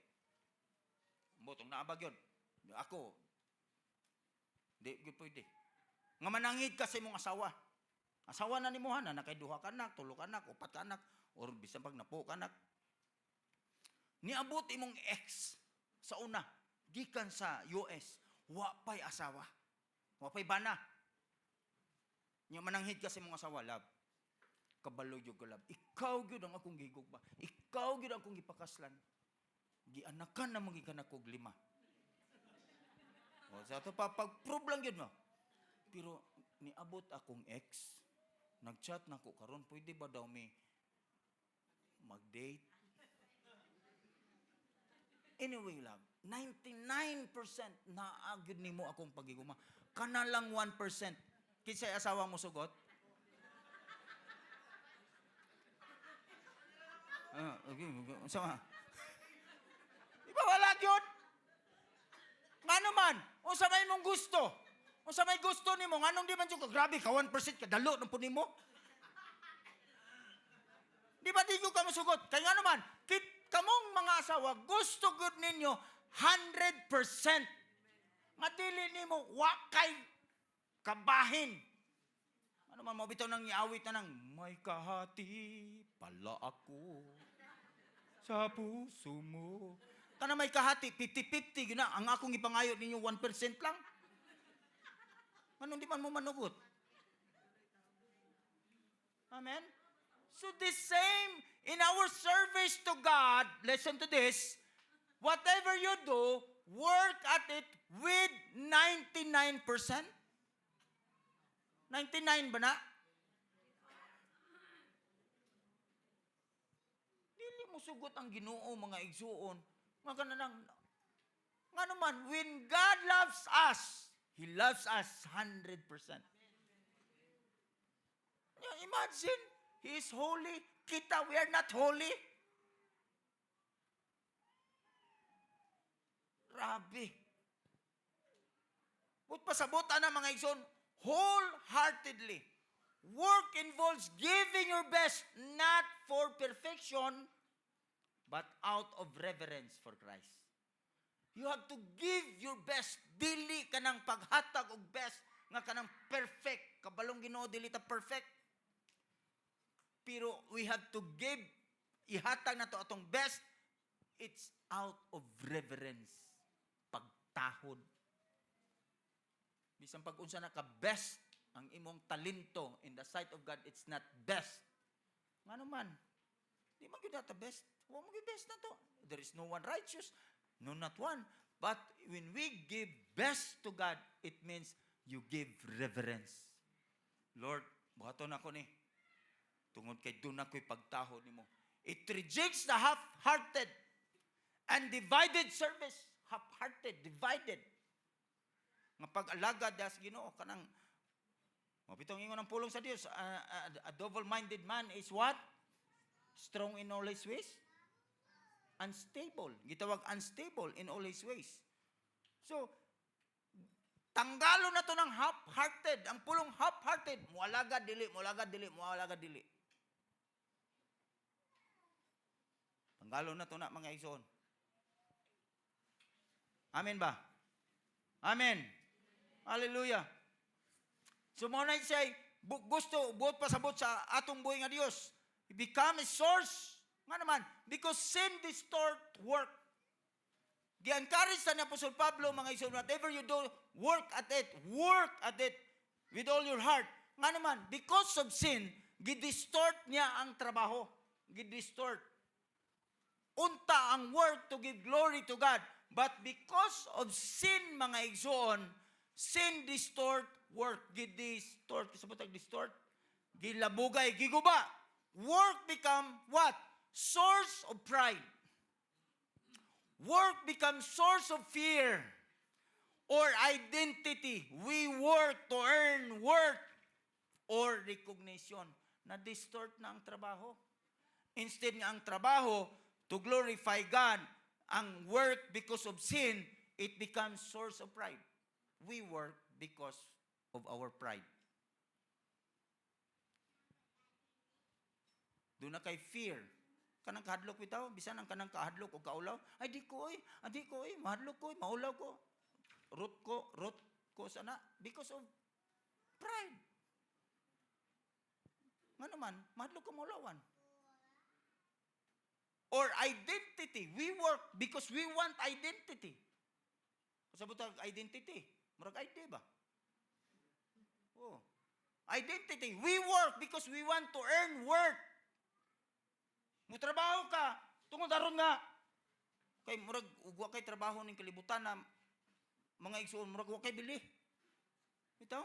Botong naabag yun. Ako, di pwede. Nga manangid ka sa imong asawa. Asawa na ni mo na nakay duha ka anak, tulo ka anak, upat ka anak, or bisan pag napo ka anak. Niabot imong ex sa una, gikan sa US, wapay asawa. Wapay bana. Nya mananghid ka sa imong asawa, love. Kabalo jud ko love. Ikaw gyud ang akong gigugba. Ikaw gyud ang akong gipakaslan. Gianakan na mong gikan ako 5. O sa to pa pag-prove lang gyud mo. Pero niabot akong ex, nag-chat na ko karon, pwede ba daw mi mag-date? Anyway, love, 99% naagid nimo akong pagiguma. Kana lang 1%. Kinsay asawa mo sugot? Okay. Sama. Iba wala gyud. Ngano man, unsa may mong gusto? Unsa may gusto nimo? Nganong di man jud grabe ka 1% ka dalo nang pud nimo? Di ba di gyud ka masugot? Kay ngano man, kamong mga asawa gusto gud ninyo 100%. Nga dili nimo wa kay kabahin. Ano man, mabitaw nang iawit na nang, may kahati pala ako sa puso mo. Kana may kahati, 50-50, gina. Ang akong ipangayo ninyo, 1% lang. Anong di man mo manugot? Amen? So the same in our service to God, listen to this, whatever you do, work at it with 99%. 99 ba na? Dili mo sugot ang Ginoo mga igsuon. Nga kanang nga naman, when God loves us, He loves us 100%. Imagine, He is holy. Kita, we are not holy. Grabe. But pasabot na mga igsoon, wholeheartedly. Work involves giving your best, not for perfection, but out of reverence for Christ. You have to give your best. Dili ka ng paghatag og best nga kanang perfect. Kabalong Ginoo dili ta perfect. Pero we have to give, ihatag na to atong best. It's out of reverence. Pagtahod. Bisan pag-unsa na ka best ang imong talento in the sight of God, it's not best. Ngano man? Di man gyud ta best. Wa mo gyud best na to. There is no one righteous, no not one. But when we give best to God, it means you give reverence. Lord, buhaton ako ni. Tungod kay doon ako'y pagtahod nimo. It rejects the half-hearted and divided service. Half-hearted, divided. Nga pag-alagad sa Ginoo kanang mapitong ingon ng pulong sa Dios, a double-minded man is what? Strong in all his ways? Unstable. Gitawag unstable in all his ways. So, tanggalo na to ng half-hearted. Ang pulong half-hearted, mualagad dili, mualagad dili, mualagad dili. Tanggalo na to na mga igsoon. Amen ba? Amen. Hallelujah. So mo na say, gusto, buot pasabot sa atong buhay nga Dios. Become a source. Nga naman, because sin distort work. Gi-encourage sa ni Apostol Pablo, mga igsoon, whatever you do, work at it with all your heart. Nga naman, because of sin, gi-distort niya ang trabaho. Gi-distort. Unta ang work to give glory to God. But because of sin, mga igsoon, sin distort work. Gi-distort. Kasi ba distort? Gilabugay, giguba. Work become what? Source of pride. Work becomes source of fear or identity. We work to earn worth or recognition. Na-distort na ang trabaho. Instead nga ang trabaho to glorify God, ang work because of sin, it becomes source of pride. We work because of our pride. Doon na kay fear. Kanang kahadlok bitaw, bisan ang kanang kahadlok o kaulaw, ay di ko mahadlok ko, maulaw ko. Root ko sana because of pride. Nga naman, mahadlok ko maulawan. Or identity. We work because we want identity. Kasabot ang identity. Murag ID ba? Oh. Identity. We work because we want to earn worth. Mutrabaho ka, tungod aron nga. Kay murag ugwa kay trabaho ning kalibutan na mga igsoon murag wa kay bili. Bitaw.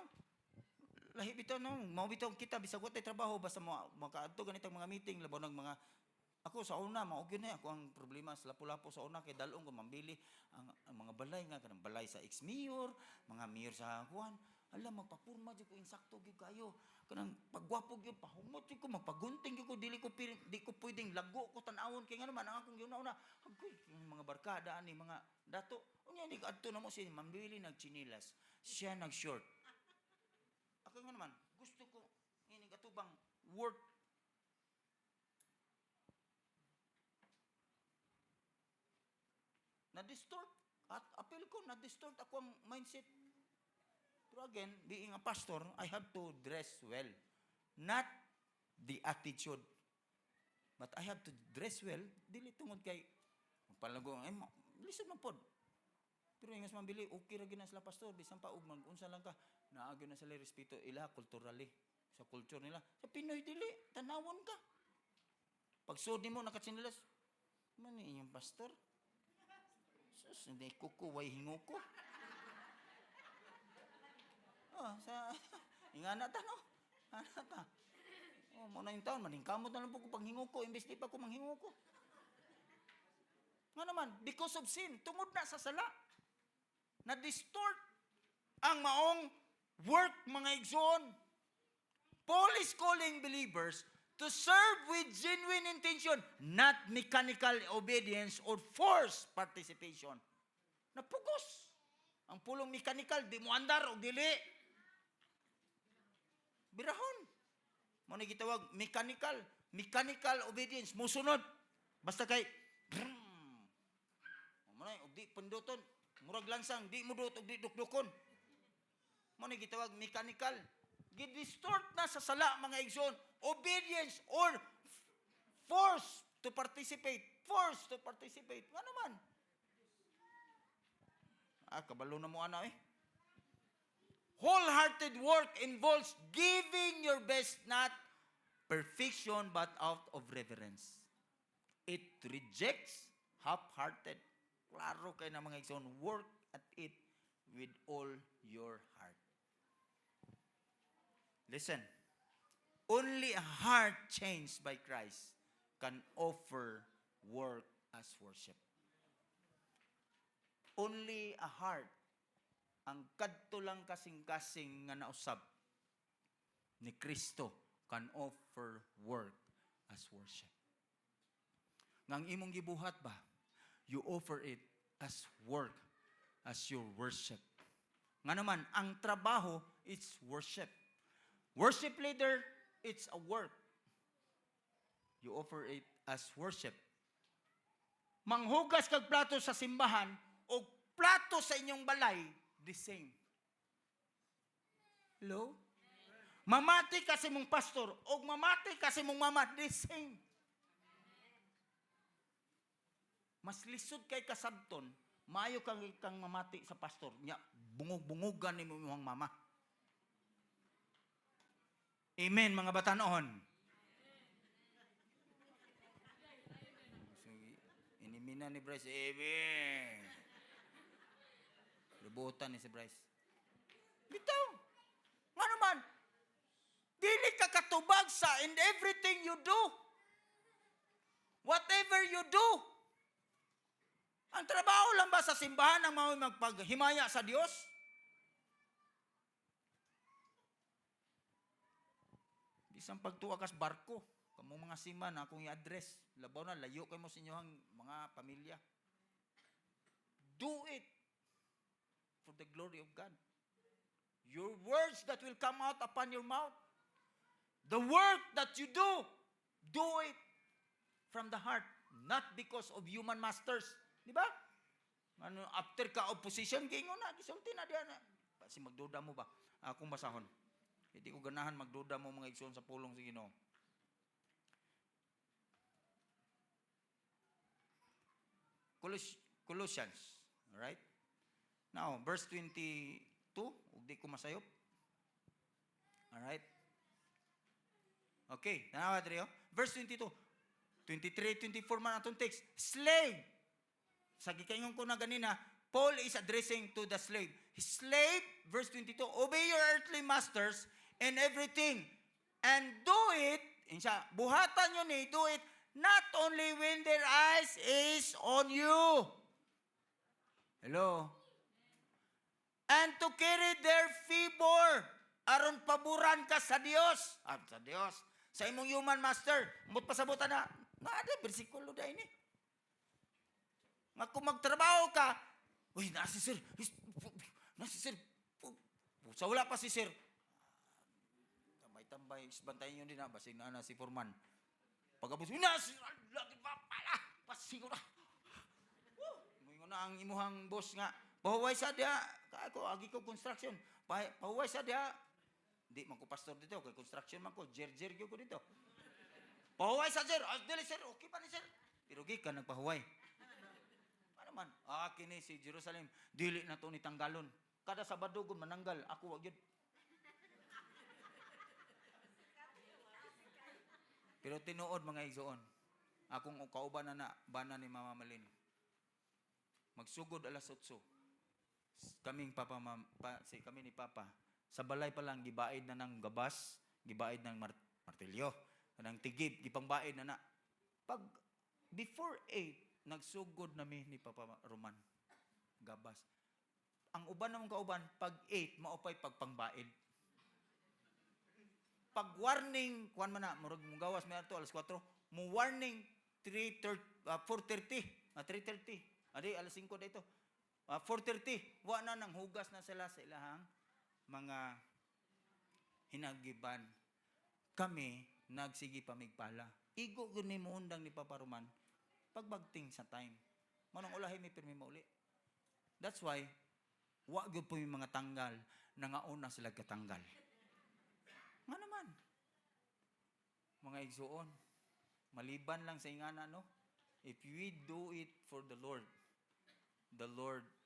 Lahi bitaw no, mao bitaw kita bisag wa tay trabaho basta makaadto ganitong mga meeting labaw ng mga ako sa una mao gyud na ako ang problema sa lapu-lapu sa una kay dalong ko mambili ang mga balay nga kanang balay sa ex-mayor, mga mayor sa kuan. Alam magpapurma jud ko insakto gyud kayo. Kanang pagwapo gyud pahumot jud ko magpagunting gyud ko di ko pwedeng lago ko tan-awon kay nga naman ang akong giuna-una. Agoy mga barkada ani mga dato. Unya ni adto na mo si mambili ng chinilas. Siya nag-short. Ako nga naman gusto ko ini katubang worth na-distort. At apel ko, na-distort ako ang mindset. Pero again, being a pastor, I have to dress well. not the attitude. But I have to dress well, dili tungod kay palago lisod man pod. Pero ingas mambili, okay ra gina sila pastor, bisan pa ug mag-unsa lang ka, naagyo na sila respeto ila kulturally sa culture nila. Sa Pinoy dili, tanawon ka. Pag suod nimo nakatsinilas, man inyong pastor. Sus, hindi kukuway hingo ko. Oh, sa ingana ta no. Ana ta. Oh, mo na yung taon, maningkamot na lang po ko panghingo ko, imbes di pa ko manghingo ko. Nga naman, because of sin, tungod na sa sala, na-distort ang maong work, mga igsoon. Paul is calling believers to serve with genuine intention, not mechanical obedience or forced participation. Napugos. Ang pulong mechanical, di mo andar o dili. Birahon. Mo na gitawag mechanical obedience, musunod. Basta kay mo na og di penduton, murag lansang, di mudot og di dukdukon. Mo na gitawag mechanical. Gidistort na sa sala, mga igsoon, obedience or force to participate. Force to participate. Nga naman. Kabalo na mo ana eh. Wholehearted work involves giving your best, not perfection, but out of reverence. It rejects half-hearted. Klaro kayo na mga igsoon, work at it with all your heart. Listen, only a heart changed by Christ can offer work as worship. Only a heart, ang kadto lang kasing-kasing nga nausab ni Kristo can offer work as worship. Ngang imong gibuhat ba, you offer it as work, as your worship. Nga naman, ang trabaho, it's worship. Worship leader, it's a work. You offer it as worship. Manghugas kag plato sa simbahan o plato sa inyong balay, the same. Hello? Mamati kasi mong pastor o mamati kasi mong mama, the same. Mas lisod kay kasabton, maayo kang mamati sa pastor. Nya, bungog-bungogan ni mong mama. Amen, mga batanon. Inimina ni Bryce, amen. Lubutan ni si Bryce. Bitaw. Nga naman, dili ka katubag sa in everything you do. Whatever you do. Ang trabaho lang ba sa simbahan ang magpaghimaya sa Diyos? Bisang pagtuwa kas barko, kamo mga siman akong i-address. Labaw na, layo kayo mo sa inyong mga pamilya. Do it for the glory of God. Your words that will come out upon your mouth, the work that you do it from the heart, not because of human masters. Di ba? Ano, after ka opposition, gingon na, gisulti na diyan. Kasi magduda mo ba? Akong basahon. Hindi ko ganahan magduda mo mga igsoon sa pulong sa Ginoo. Colossians, alright? Now, verse 22, di ko masayop. Alright? Okay, tanawa dito. Verse 22, 23, 24 man atong text. Slave. Sa gikaingon ko na ganina, Paul is addressing to the slave. Slave, verse 22, obey your earthly masters in everything. And do it, buhatan nyo ni, do it not only when their eyes is on you. Hello? And to carry their favor. Aron paboran ka sa Dios. Sa Dios. Sa imong human master. Mut pasabutan na. Ada bersikulo da ini. Nga kung magtrabaho ka, uy, nasi sir. Sa wala pa si sir. Tambay, bantayan nyo din na. Basig na si Foreman. Pagkabos, nasi, lagi pa pala. Pasigo na. Ngayon na ang imuhang boss nga. Pahuway sa dia. Ako, agi ko construction. Pahuway sa dia. Di man ko pastor dito, kay construction man ko, jer-jer gyud ko dito. Pahuway sa sir, dili sir, okay pa ni sir. Pero gikan nagpahuway. Ano man? Kini si Jerusalem, dili na to ni tanggalon. Kada Sabado gud mananggal, ako wag gyud. Pero tinuod mga igsoon, akong kauban na bana ni Mama Malin. Magsugod alas 8. Kaming kami ni Papa. Sa balay pa lang gibaid na ng gabas, gibaid ng martilyo, ng tigib, gipangbaid na. Pag before 8, nagsugod nami ni Papa Roman. Gabas. Ang uban namong kauban, pag 8, maupay pagpangbaid. Pag warning, kuan man na, murag mong gawas may ato, alas 4, mo warning 4:30, 3:30. Adi, alas 5 dito. 4:30, wa na nang hugas na sila sa ilahang mga hinagiban. Kami, nagsigi pamigpala. Igo gud ni muundang ni Papa Roman, pagbagting sa time. Manong ulahi may pirmi mauli. That's why, wa gud po yung mga tanggal, nangauna sila katanggal. Nga naman. Mga igsuon, maliban lang sa ingana, no? If we do it for the Lord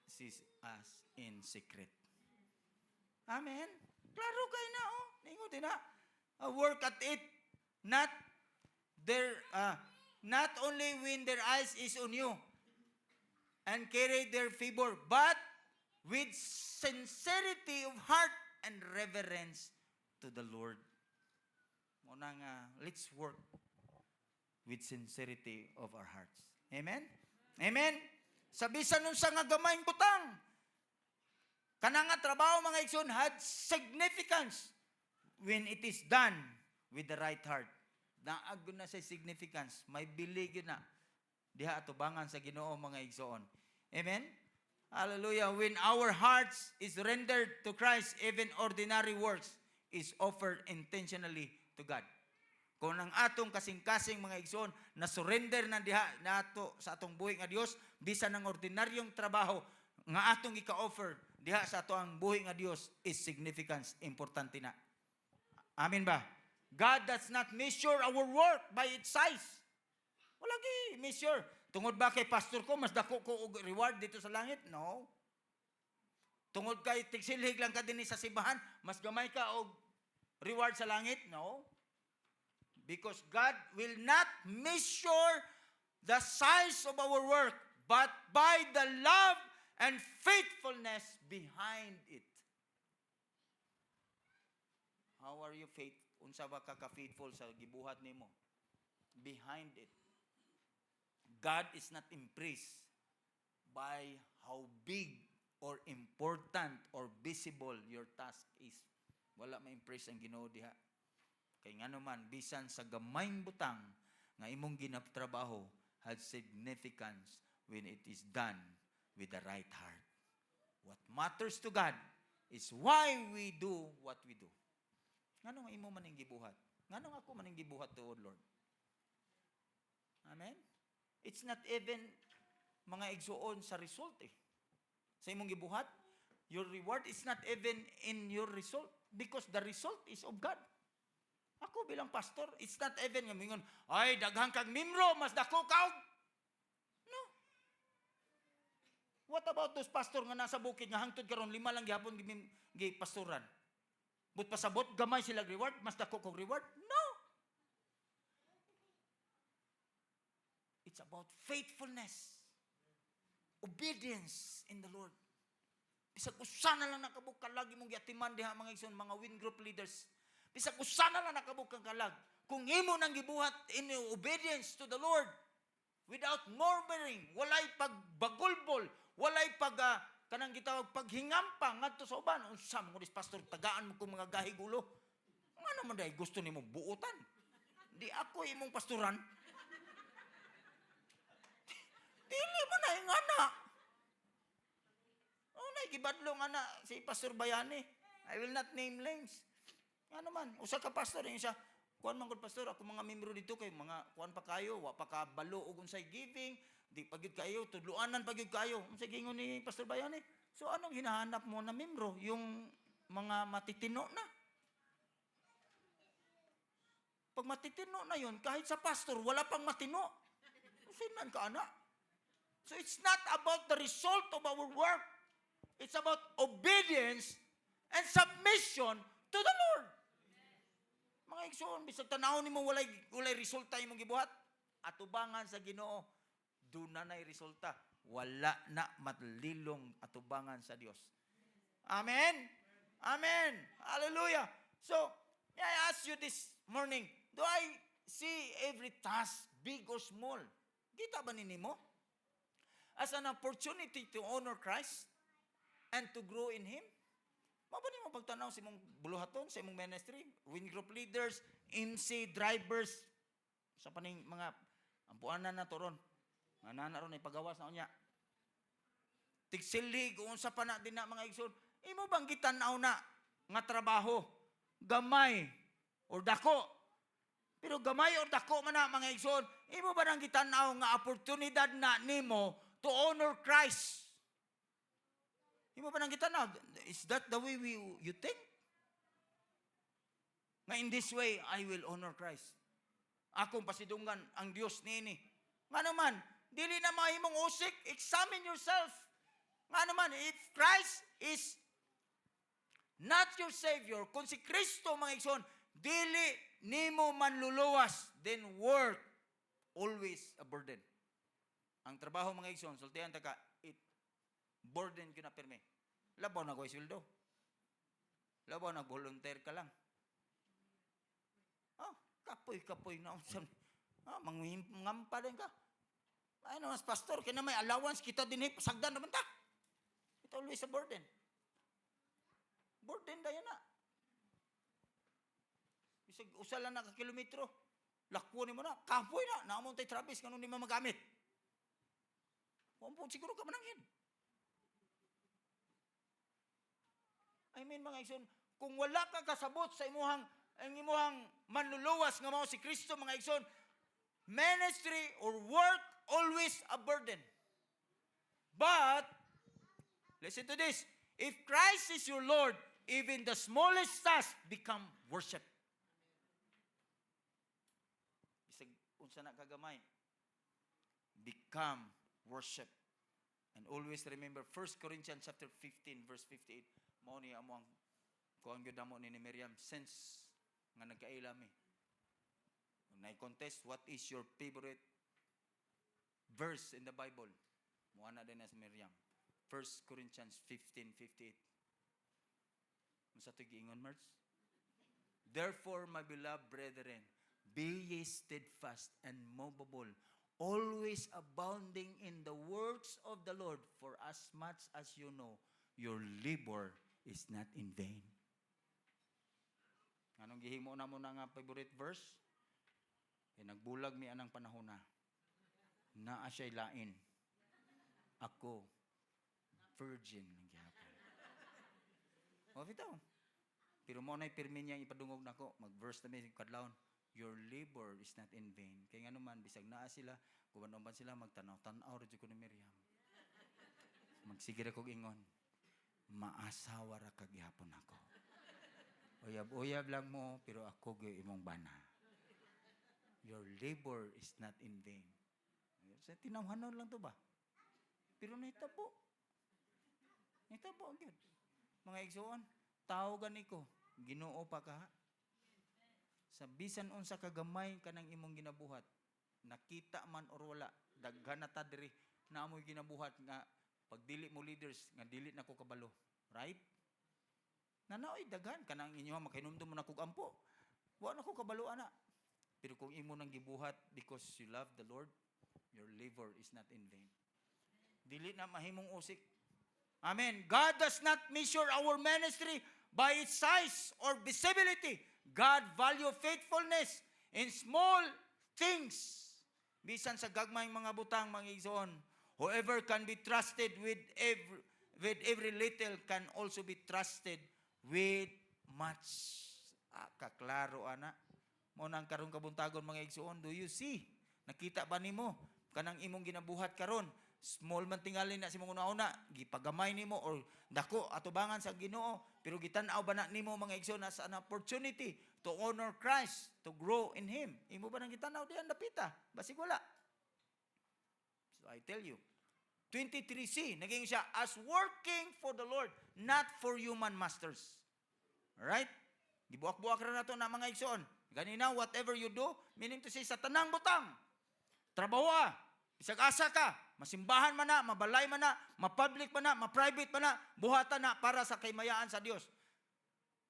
sees us in secret. Amen? Klaro kayo na, oh. Ningot na. Work at it. Not only when their eyes is on you and carry their favor, but with sincerity of heart and reverence to the Lord. Muna nga, let's work with sincerity of our hearts. Amen? Amen? Sabisan nun sa nga gamayng butang. Kanang nga trabaho mga igsoon had significance when it is done with the right heart. Naagod na sa significance. May bilig yun na. Diha atubangan sa Ginoo mga igsoon. Amen? Hallelujah. When our hearts is rendered to Christ, even ordinary works is offered intentionally to God. Kung ang atong kasing-kasing mga igsoon na surrender na diha nato sa atong buhi nga Dios, bisan ng ordinaryong trabaho nga atong ika-offer diha sa atong buhi nga Dios is significance, importante na. Amen ba? God does not measure our work by its size. Wala gi measure. Tungod ba kay pastor ko mas dako ko og reward dito sa langit? No. Tungod kay tigsilhig lang ka dinhi sa simbahan, mas gamay ka og reward sa langit? No. Because God will not measure the size of our work, but by the love and faithfulness behind it. How are you faithful? Unsa ba ka faithful sa gibuhat nimo? Behind it. God is not impressed by how big or important or visible your task is. Wala ma-impress ang Ginoo diha. Kay nga naman, bisan sa gamayng butang nga imong ginatrabaho had significance when it is done with the right heart. What matters to God is why we do what we do. Nganong imo maning gibuhat? Nganong ako maning gibuhat tuod, Lord? Amen? It's not even mga igsuon sa result eh. Sa imong gibuhat, your reward is not even in your result because the result is of God. Ako bilang pastor, it's not even nga mingon, ay, daghang kag mimro, mas dako kaog. No. What about those pastor nga nasa bukid nga hangtod karon 5 lang gihapon gipastoran? But pasabot, gamay sila reward, mas dako kog reward? No. It's about faithfulness. Obedience in the Lord. Bisag usa na lang nakabukal lagi mong giatiman diha mga igsoon, mga win group leaders. Bisag usa na lang nakabukang kalag. Kung imo nang gibuhat in obedience to the Lord, without murmuring, walay pagbagulbol, walay kanang gitawag paghingampa ngadto sa uban. Unsa mo dis pastor tagaan mo kung mga gahigulo? Nga naman dai gusto nimo buutan. Di ako imong pastoran. Dili mo na ingana. Nay gibadlong ana si Pastor Bayani. I will not name names. Ano man, usa ka pastor yung isa, kuan man gud pastor, ako mga membro dito kay mga kuan pa kayo, wa pa ka balo og unsay giving, di pagyud kayo, tudluanan pagyud kayo. Unsay gingon ni Pastor Bayani? So anong hinahanap mo na membro? Yung mga matitino na. Pag matitino na yun, kahit sa pastor, wala pang matino. Sinan ka, anak? So it's not about the result of our work. It's about obedience and submission to the Lord. Mga igsoon, bisag tanaw nimo walay resulta imong gibuhat, atubangan sa Ginoo, dunay resulta. Wala na matlilong atubangan sa Dios. Amen. Amen. Hallelujah. So, I ask you this morning, do I see every task, big or small? Kita ba ninyo? As an opportunity to honor Christ and to grow in Him? Mabani mo pagtanaw sa imong buluhaton, sa imong ministry, wing group leaders, MC, drivers, sa paning mga ampuanan na toron. Nga nanaron ay pagawas na unya. Tigsilig, unsa pa na din na mga igsoon. Imo bang gitanaw na nga trabaho, gamay, or dako? Pero gamay or dako man na mga igsoon, imo ba nang gitanaw nga oportunidad na nimo to honor Christ? Imo ba nang gitanaw? Is that the way you think? Nga in this way, I will honor Christ. Akong pasidungan ang Dios niini. Nga naman, dili na mahimong usik, examine yourself. Nga naman, if Christ is not your Savior, kung si Kristo, mga igsoon, dili nimo manluluwas, then work always a burden. Ang trabaho, mga igsoon, sultihan ta ka, it burden ko na pirme. Labaw na ko isildo. Labaw na volunteer ka lang. Kapoy na. Mangampa din ka. Ay naman, pastor, kaya may allowance, kita din pasagdan naman ta. It's always a burden. Burden da yan na. Bisag usala na ka kilometro. Lakpunin mo na. Kapoy na. Naamon tayo Travis, kanong di mo magamit. Kumpun siguro ka manangin. I mean, mga igsoon, kung wala ka kasabot sa imuhang manluluwas nga mao si Kristo, mga igsoon, ministry or work always a burden. But listen to this, if Christ is your Lord, even the smallest task become worship. Bisag unsa na kagamay, become worship. And always remember 1 Corinthians chapter 15 verse 58. Mao ni amo ang kuan gyud amo ni Miriam since nga nagkaila mi. Nay contest, what is your favorite verse in the Bible? Mo ana din na si Miriam. 1 Corinthians 15:58. Unsa to giingon, March? Therefore, my beloved brethren, be ye steadfast and movable, always abounding in the works of the Lord, for as much as you know, your labor is not in vain. Anong gihimo na mo na nga favorite verse? Nagbulag mi anang panahon na. Naa siya'y lain. Ako, virgin. O, bitaw. Pero mo na'y pirmi niya ipadungog na ko. Mag-verse na may kadlawon. Your labor is not in vain. Kaya nga naman, bisag naa sila, kumanomban sila, magtanaw-tanaw rin ko ni Miriam. Magsigir akong ingon. Maasawa ra kagyapon ako. Uyab-uyab lang mo, pero ako gay imong bana. Your labor is not in vain. Sa tinawhanon lang to ba? Pero nahitabo. Nahitabo agad. Mga igsoon, tawagan niko, Ginoo pa ka. Sa bisan unsa kagamay kanang imong ginabuhat, nakita man or wala, daghan na ta diri na amoy ginabuhat nga pag dili mo leaders nga dili na ko kabalo. Right? Nanaoy daghan kanang inyo makahinumdum mo na kog ampo. Wa na ko kabalo ana. Pero kung imo nang gibuhat because you love the Lord, your labor is not in vain. Dili na mahimong usik. Amen. God does not measure our ministry by its size or visibility. God value faithfulness in small things. Bisan sa gagmayng mga butang, mga igsoon, whoever can be trusted with every little can also be trusted with much. Kaklaro, ana. Mo nang karong kabuntagon, mga igsoon, do you see? Nakita ba nimo kanang imong ginabuhat karon Small man tingali na si mong una-una, gipagamay nimo or dako atubangan sa Ginoo, pero gitan-aw ba na nimo mga igsoon as an opportunity to honor Christ, to grow in Him? Imo ba nang gitan-aw diyan dapita? Basig wala. So I tell you, 23C, naging siya, as working for the Lord, not for human masters. Alright? Gibuak-buak ra nato na mga igsoon. Ganina, whatever you do, meaning to say, sa tanang butang, trabaho bisag asa ka, masimbahan man na, mabalay man na, mapublic man na, maprivate man na, buhatan na para sa kaymayaan sa Dios.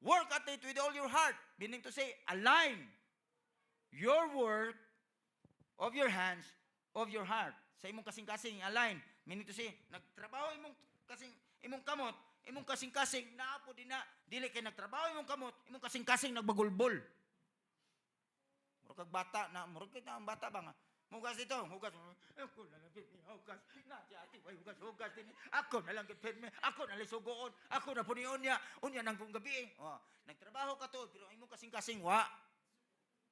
Work at it with all your heart. Meaning to say, align your work of your hands, of your heart. Sa imong kasing-kasing, align. Meaning to say, nagtrabaho imong kamot, imong kasing-kasing, naapo din na, dili kay nagtrabaho imong kamot, imong kasing-kasing nagbagulbol. Murag kag bata na, murag kag ang bata ba nga, hugas ito, hugas. Ako na lang pirmi, hugas. Nati ati, hugas, hugas din. Ako na lang pirmi, ako na lang sugoon. Ako na puniyon niya. Unya nang kung gabi. Oh, nagtrabaho ka to, pero imong kasing-kasing, wa.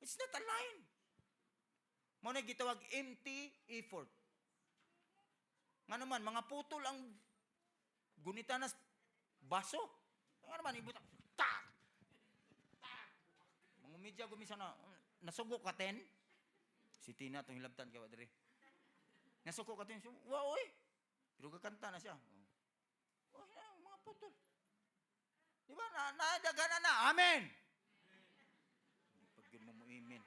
It's not aligned. Mo na gitawag empty effort. Nga naman, mga putol ang gunita na baso. Nga naman, ibuta. Tak! Tak! Mga media gumisa na, nasugo ka 10. Si Tina itong hilabtan kaya diri. Nasuko ka ito yung, wow, oy. Pero kakanta na siya. Oh, mga putol. Di ba? Nadagana na. Amen. Pag yun mo amen.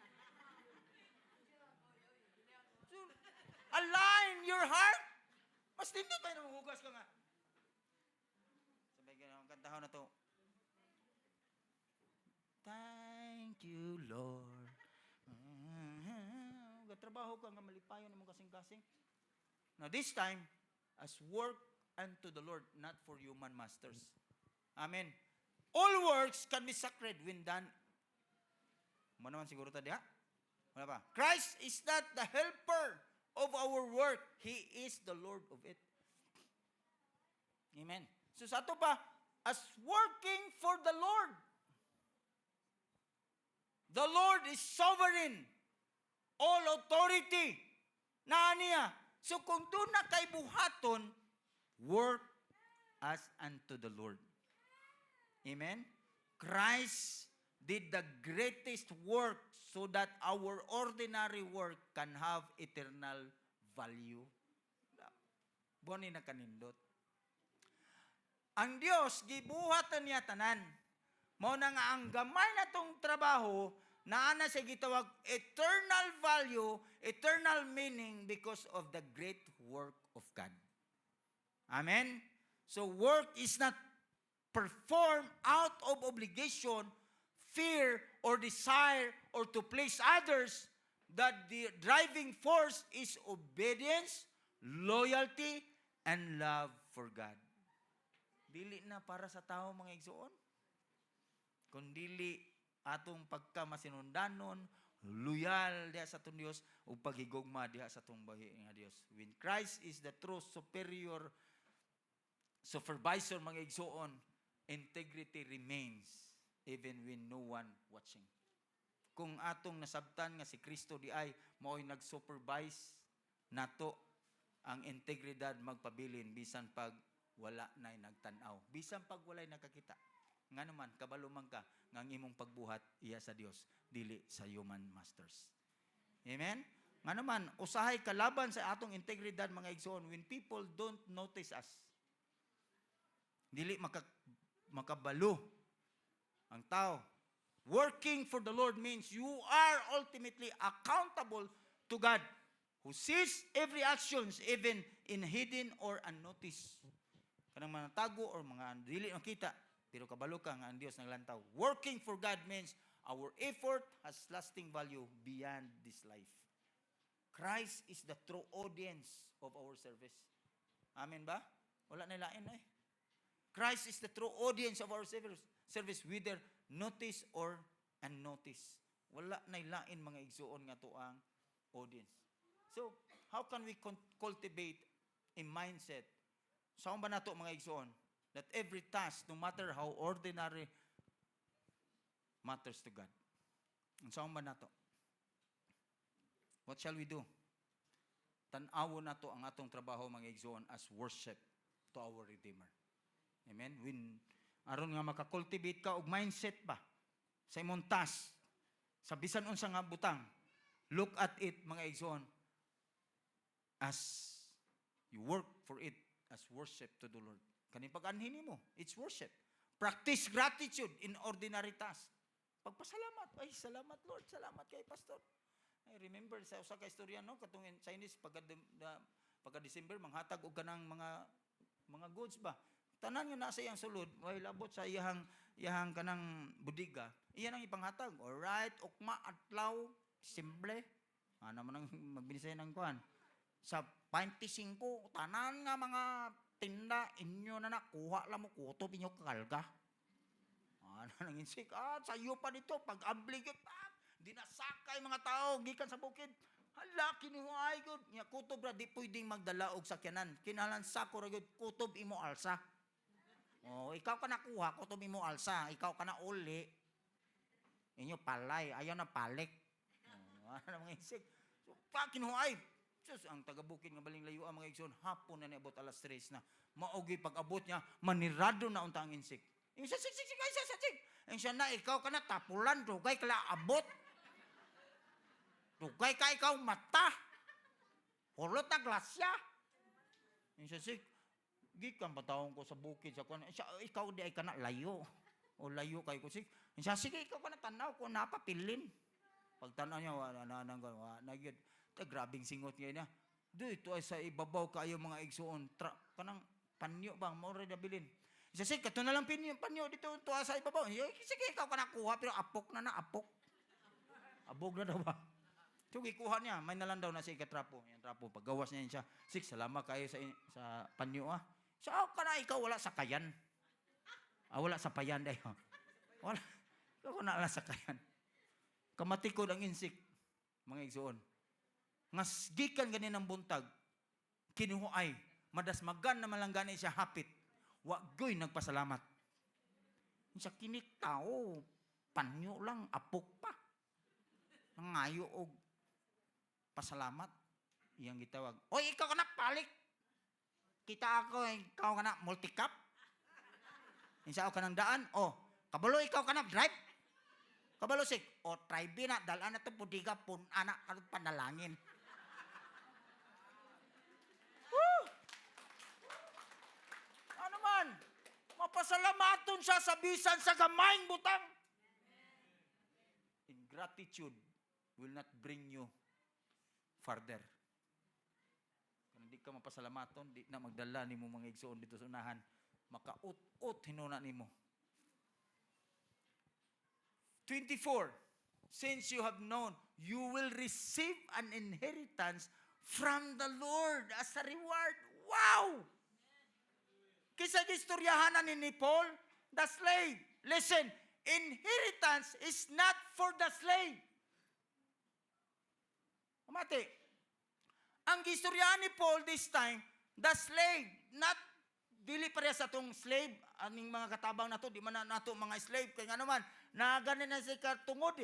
So, align your heart. Mas hindi pa yung hugas ka nga. Sabay ganyan, ang kantahan na to. Thank you, Lord. Trabaho ka nga malipayon ng kasing-kasing. Now this time, as work unto the Lord, not for human masters. Amen. All works can be sacred when done. Manaman siguro tadi ha? Wala ba? Christ is not the helper of our work. He is the Lord of it. Amen. So sa ato pa, as working for the Lord. The Lord is sovereign. All authority na niya. So kung doon na kay buhaton, work as unto the Lord. Amen? Christ did the greatest work so that our ordinary work can have eternal value. Boni na kanindot. Ang Dios, gibuhatan niya tanan. Mao na nga ang gamay na tong trabaho, naana siya gitawag eternal value, eternal meaning because of the great work of God. Amen? So work is not performed out of obligation, fear, or desire, or to please others. That the driving force is obedience, loyalty, and love for God. Dili na para sa tao mga igsoon. Kundili atong pagkamasinundanon, loyal diha sa atong Dios ug paghigugma diha sa atong bahi nga Dios. When Christ is the true superior supervisor mga igsoon, integrity remains even when no one watching. Kung atong nasabtan nga si Kristo di ay mao'y nag-supervise nato, ang integridad magpabilin bisan pag wala na'y nagtanaw, bisan pag walay nakakita. Nga naman, kabalo man ka, nga ang imong pagbuhat, iya sa Dios, dili sa human masters. Amen? Nga naman, usahay kalaban sa atong integridad, mga igsoon, when people don't notice us, dili makabalo ang tao. Working for the Lord means you are ultimately accountable to God, who sees every actions, even in hidden or unnoticed. Kanang mga tago or mga dili makita, pero kabalo ka nga ang Dios naglantaw. Working for God means our effort has lasting value beyond this life. Christ is the true audience of our service. Amen ba? Wala na lain eh. Christ is the true audience of our service, whether notice or unnoticed. Wala na lain mga igsuon nga to ang audience. So, how can we cultivate a mindset? Saan ba nato mga igsuon? That every task, no matter how ordinary, matters to God. Ang saan ba nato? What shall we do? tan-awon nato ang atong trabaho mga igsoon as worship to our Redeemer. Amen? Aron nga makakultivate ka og mindset ba sa imong task, sa bisan unsa nga butang, look at it mga igsoon as you work for it as worship to the Lord. Kaning pag-anhin nimo, it's worship. Practice gratitude in ordinary tasks. Pagpasalamat, ay salamat Lord, salamat kay pastor. I remember sa usa ka istorya no katong in Chinese pagka December manghatag og kanang mga goods ba. Tanan nga nasa iyang sulod, way labot sa iyang kanang budiga. Iyan ang ipanghatag. Alright, ukma adlaw, simple. Ano man ang magbinisay ng kuan. Sa 25 tanan nga mga tinda inyo na nakuha lang mo kutob inyo kakalga. Ano nang insik? Sayo pa dito pag abligit dinasakay mga tao gikan sa bukid. Hala kinuhay gud nya kutob ra di pwedeng magdala og sakyanan. Kinahanglan sako ra gud kutob imo alsa. Oh, ikaw ka nakuha kutob imo alsa, ikaw ka na uli. Inyo palay, ayaw na palik. Oh, ano mga insik? So, kinuhay. Sus, ang taga-bukid nga baling layo ang mga igsoon hapon na niabot alas 3 na. Maogi pag-abot niya manirado na unta ang insik. Insik. Insya na ikaw ka na tapulan dugay kala abot. Dugay ka ikaw mata. Hulot na glasya. Insya gikan patawon ko sa bukid sa kuan. Ikaw di ay kana layo. O layo kay ko sig. Insya sige ikaw ka na tanaw ko napapilin. Pag tanaw niya wala na gyud. Grabing singot niya na. Dito ay sa ibabaw kayo mga igsoon. Kanang panyo bang mao ra bilin. Isa sige kato na lang panyo dito tuwa sa ibabaw. Sige ikaw ka nakuha pero apok na apok. Abog na daw ba? So gikuha niya, may nalang daw na si ikatrapo. Yan trapo paggawas niya siya. Sige salamat kayo sa panyo Sa ka na ikaw wala sa kayan. Wala sa payan dayo. Wala. Ikaw na ala sa kayan. Kamatikod ang insik mga igsoon. Ngas gikan ganin ang buntag, kinuhuay, madasmagan na malanggani siya hapit, wagoy nagpasalamat. Sa kinik tao, panyo lang, apok pa. Nangayo og pasalamat. Iyang gitawag, oy ikaw ka na palik. Kita ako, ikaw ka na multicap. Insa ka ng daan, kabalo ikaw ka na drive. Kabalo sik, try na, dalaan na ito pudiga, anak ka panalangin. Mapasalamaton siya sa bisan sa gamayng butang. Ingratitude will not bring you further. Kung hindi ka mapasalamaton, di na magdala ni mo mga igsoon dito sa unahan. Makaut-ut hinuna ni mo. 24. Since you have known, you will receive an inheritance from the Lord as a reward. Wow! Kisa gistoryahanan ni Paul, the slave. Listen, inheritance is not for the slave. Mati. Ang gistoryahan ni Paul this time, the slave, not dili pareha sa tong slave, aning mga katabang nato, di man nato mga slave, kaya nga naman, naganin na si kartungod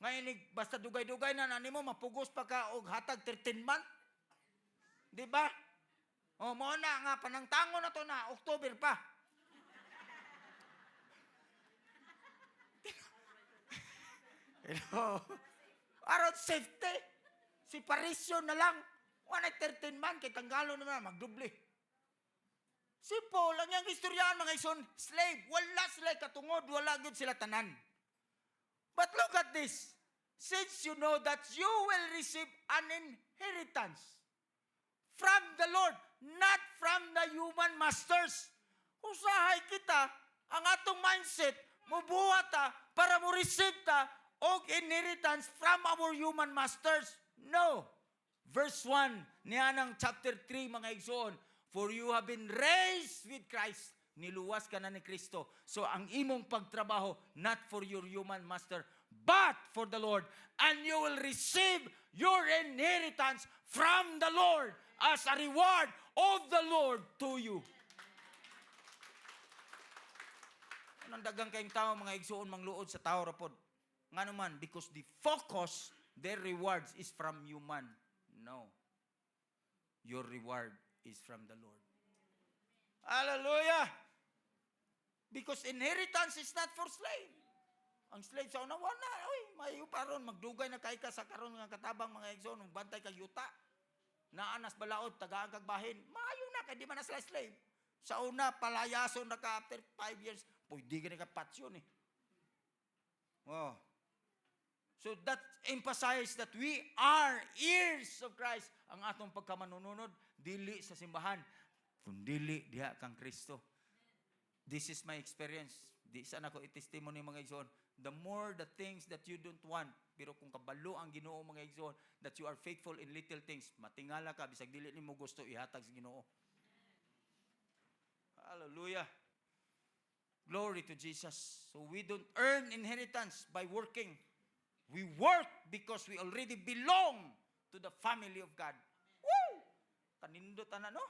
Ngayon, basta dugay-dugay na nimo, mapugos pa ka og hatag 13 month. Di ba? Mo na nga, panangtango na to na, October pa. Aron safety. Si Parisyo na lang. 13 man, kay tanggalo naman, magdubli. Si Paul, ang yung istoryahan mga ison, slave. Wala sila katungod, wala good sila tanan. But look at this. Since you know that you will receive an inheritance from the Lord, not from the human masters. Usahay kita, ang atong mindset, mubuhat ta, para mo receive ta, og inheritance from our human masters. No. Verse 1, niya ng chapter 3, mga igsoon, for you have been raised with Christ. Niluwas ka na ni Kristo. So, ang imong pagtrabaho, not for your human master, but for the Lord. And you will receive your inheritance from the Lord as a reward of the Lord to you. Anong dagang kayong tao, mga igsoon, mangluod sa tao rapod? Nga naman, because the focus, their rewards is from human. No. your reward is from the Lord. Hallelujah! Because inheritance is not for slave. Ang slave sa una, wala. Uy, mayo paron, magdugay na kay ka sa karon nga katabang mga igsoon, bantay kag yuta. Naanas balaod, tagaan kag bahin. Mayo na, kay di man na sila slave. Sa una, palayason na ka after 5 years. Pwede ka na kapatsyon eh. Oh. So that emphasize that we are heirs of Christ. Ang atong pagkamanununod, dili sa simbahan, kundili diha kang Kristo. This is my experience. Di sana ko i-testimony mga igsoon. The more the things that you don't want, pero kung kabalo ang Ginoo mga igsoon, that you are faithful in little things, matingala ka, bisag dili nimo gusto ihatag sa Ginoo. Hallelujah. Glory to Jesus. So we don't earn inheritance by working. We work because we already belong to the family of God. Woo! Kanindot na, no?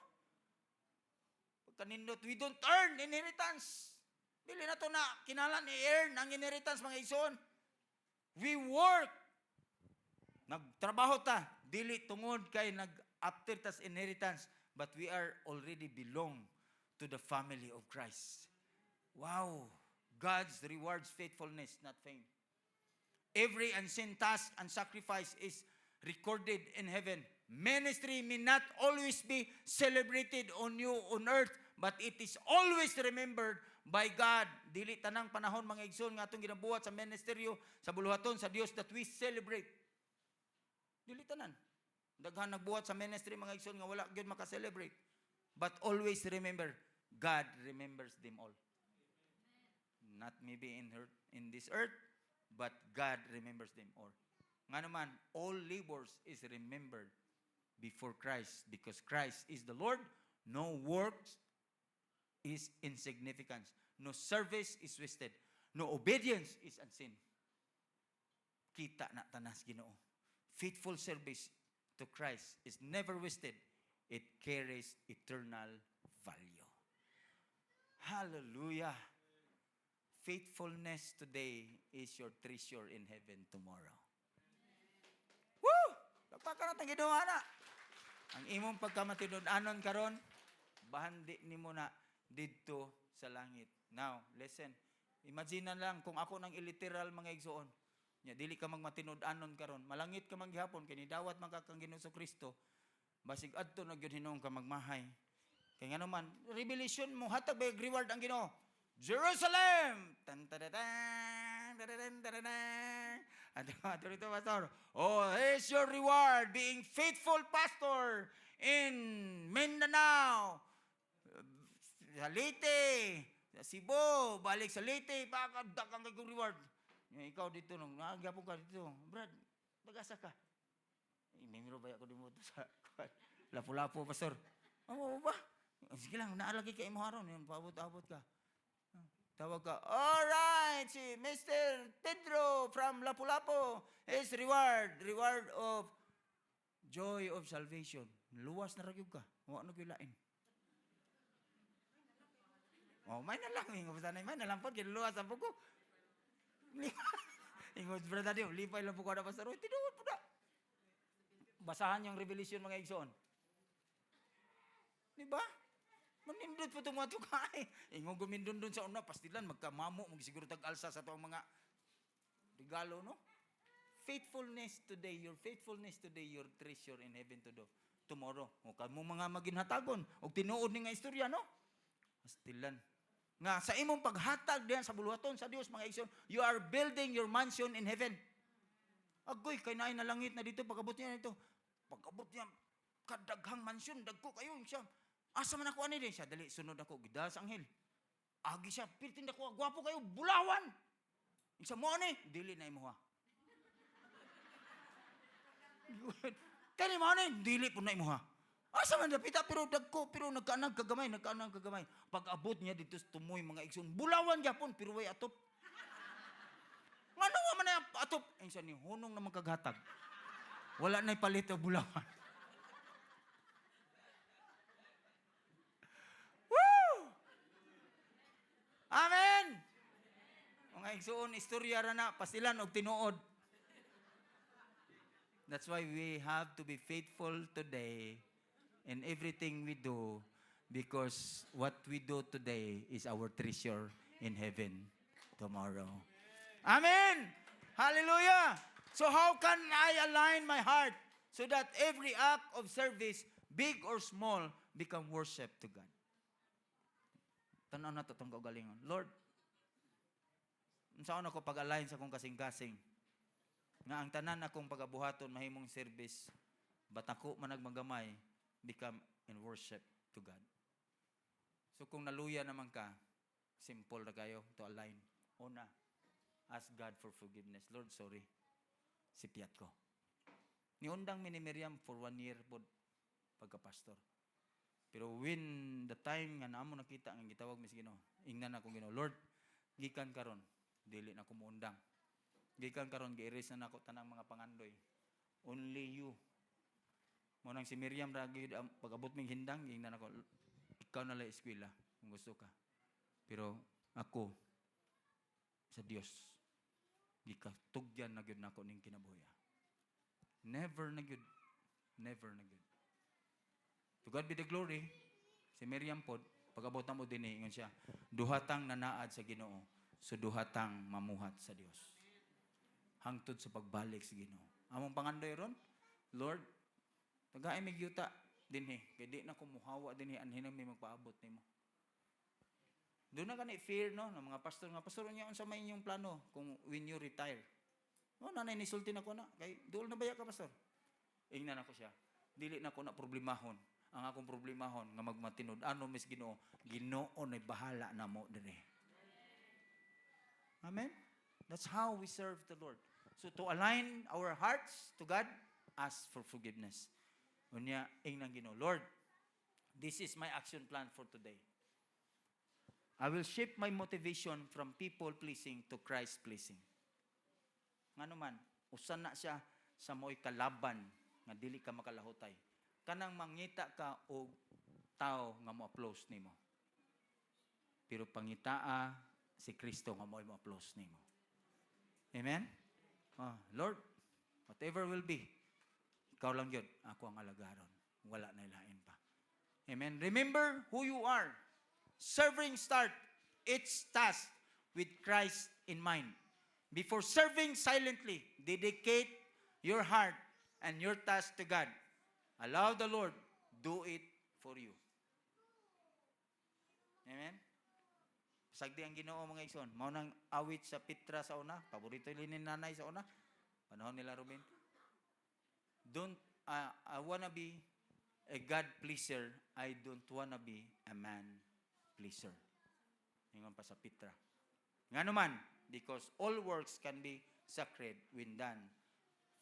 Kanindot, we don't earn inheritance. Dili na to na kinalan i-earn ang inheritance mga igsoon. We work. Nagtrabaho ta, dili tungod kay nag-after tas inheritance, but we are already belong to the family of Christ. Wow! God's rewards faithfulness, not fame. Every unseen task and sacrifice is recorded in heaven. Ministry may not always be celebrated on earth, but it is always remembered by God. Dili tanang panahon mga igsoon nga atong ginabuhat sa ministeryo, sa buluhaton sa Dios that we celebrate. Dili tanan. Daghan nagbuhat sa ministry mga igsoon nga wala gyud maka-celebrate. But always remember, God remembers them all. Not maybe in this earth, but God remembers them all. Nga naman, all labors is remembered before Christ, because Christ is the Lord. No works is insignificant. No service is wasted. No obedience is unseen. Kita na tanas Ginoo. Faithful service to Christ is never wasted. It carries eternal value. Hallelujah. Faithfulness today is your treasure in heaven tomorrow. Woo! Kapag natin ginawa na. Ang imong pagkamatinud-anon karon, bahandi nimo na didto sa langit. Now, listen. Imagine lang kung ako nang iliteral mga igsoon. Nya dili ka magmatinud-anon karon, malangit ka man gihapon kay nidawat man ka kang Ginoo Kristo. Basig adto na gyud hinung ka magmahay. Kay ngano man, revelation mo hatag ba reward ang Ginoo? Jerusalem! Ato rito, pastor. Oh, here's your reward, being faithful pastor in Mindanao, sa Leyte, sa Cebu, balik sa Leyte, pakadagang kang reward. Ikaw dito, nung nagapon ka dito, Brad, nag-asa ka. Memero ba ako din mo sa Lapu-Lapu, pastor? Oo ba? Sige lang, naalagi ka imo haron, paabot-abot ka. Tawag ka, alright, si Mr. Pedro from Lapu-Lapu, his reward of joy of salvation. Luwas na ragyog ka, huwag na kilain. Oh, may nalang, may nalang po, kinuluwas ang puko. Ingos, brother, lipay lang po ko na pastor, tinuod po na. Basahan yung revelation mga igsoon. Diba? Manindot po itong mga tukay. Ingong gumindon doon sa una, pastilan, magkamamo, magsiguro tag-alsa sa itong mga regalo, no? Faithfulness today, your treasure in heaven to do. Tomorrow, o kamo mga maginhatagon, o tinuod ni nga istorya, no? Pastilan. Nga, sa imong paghatag diyan sa buluhaton sa Dios, mga igsoon, you are building your mansion in heaven. Agoy, kay naay na langit na dito, pag-abot niya nito. Pag-abot niya, kadaghang mansion, dagko kayo, siya. Asa man ako ani din siya, dali sunod ako gidas anghel. Agi siya, pirtin ako, gwapo kayo, bulawan. Isa mo ani, dili na imuha. Kani mo ani, dili po na imuha. Asa man dapita pero dagko, pero nagkaanag kagamay. Pag abot niya dito tumoy mga igsoon, bulawan gyapon pero way atop. Ngano man na atop, insa ni hunong na magkaghatag. Wala na ipalit og bulawan. Amen! Mga igsoon, istorya ra na, pasilan og tinuod. That's why we have to be faithful today in everything we do because what we do today is our treasure in heaven tomorrow. Amen! Hallelujah! So how can I align my heart so that every act of service, big or small, become worship to God? Tanaw na to itong kaugalingon. Lord, saan ako pag-align sa akong kasing-kasing? Nga ang tanan akong pagabuhaton, mahimong service, but ako managmagamay, become in worship to God. So kung naluya naman ka, simple na kayo to align. Una, ask God for forgiveness. Lord, sorry. Sipiat ko. Niundang ni Miriam for 1 year po pagka-pastor. Pero when the time nga naamo nakita ang gitawag mi sa Ginoo, ingnan ako Ginoo, Lord, gikan karon, dili na ko muundang. Gikan karon gi-erase na nako tanang mga pangandoy. Only you. Mo nang si Miriam ra gyud pag-abot ming hindang, ingnan ako, ikaw na lang eskwela kung gusto ka. Pero ako sa Dios gikatugyan na gyud nako ning kinabuhi. Never na gyud. Never na gyud. To God be the glory. Si Miriam pod, pag-abot na mo din ingon siya, duhatang nanaad sa Ginoo, so duhatang mamuhat sa Dios. Hangtod sa pagbalik sa Ginoo. Among pangandoy ron, Lord, tagaay mig yuta dinhi, kay di na ko muhawa dinhi anhin mi magpaabot nimo. Doon na gani fear no ng mga pastor nga pastor niya unsa may inyong plano kung when you retire. No, nanay nisulti na ko na kay duol na baya ka pastor. Ingnan ako siya. Dili na ko na problemahon. Ang akong problemahon nga magmatinod ano mis Ginoo, Ginoo nay bahala na mo dinhi. Amen. That's how we serve the Lord. So to align our hearts to God, ask for forgiveness. Unya ingnan Ginoo, Lord, this is my action plan for today. I will shift my motivation from people-pleasing to Christ-pleasing. Nga naman, usan na siya sa mo'y kalaban nga dili ka makalahutay. Kanang mangita ka o tao nga mo-applause nimo. Pero pangitaa si Kristo nga mo'y mo-applause nimo. Amen? Oh, Lord, whatever will be, ikaw lang yun, ako ang alagaron. Wala na ilain pa. Amen? Remember who you are. Serving start its task with Christ in mind. Before serving silently, dedicate your heart and your task to God. Allow the Lord do it for you. Amen? Sagdi ang Ginoo mga igsoon. Mao nang awit sa Petra sa una, paborito ni nanay sa una. Panahon nila Ruben. I wanna be a God pleaser. I don't wanna be a man pleaser. Ingon pa sa Petra. Nga naman, because all works can be sacred when done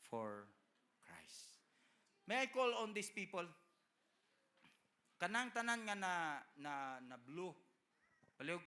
for Christ. May I call on these people? Kanang tanan nga na blue. Paliw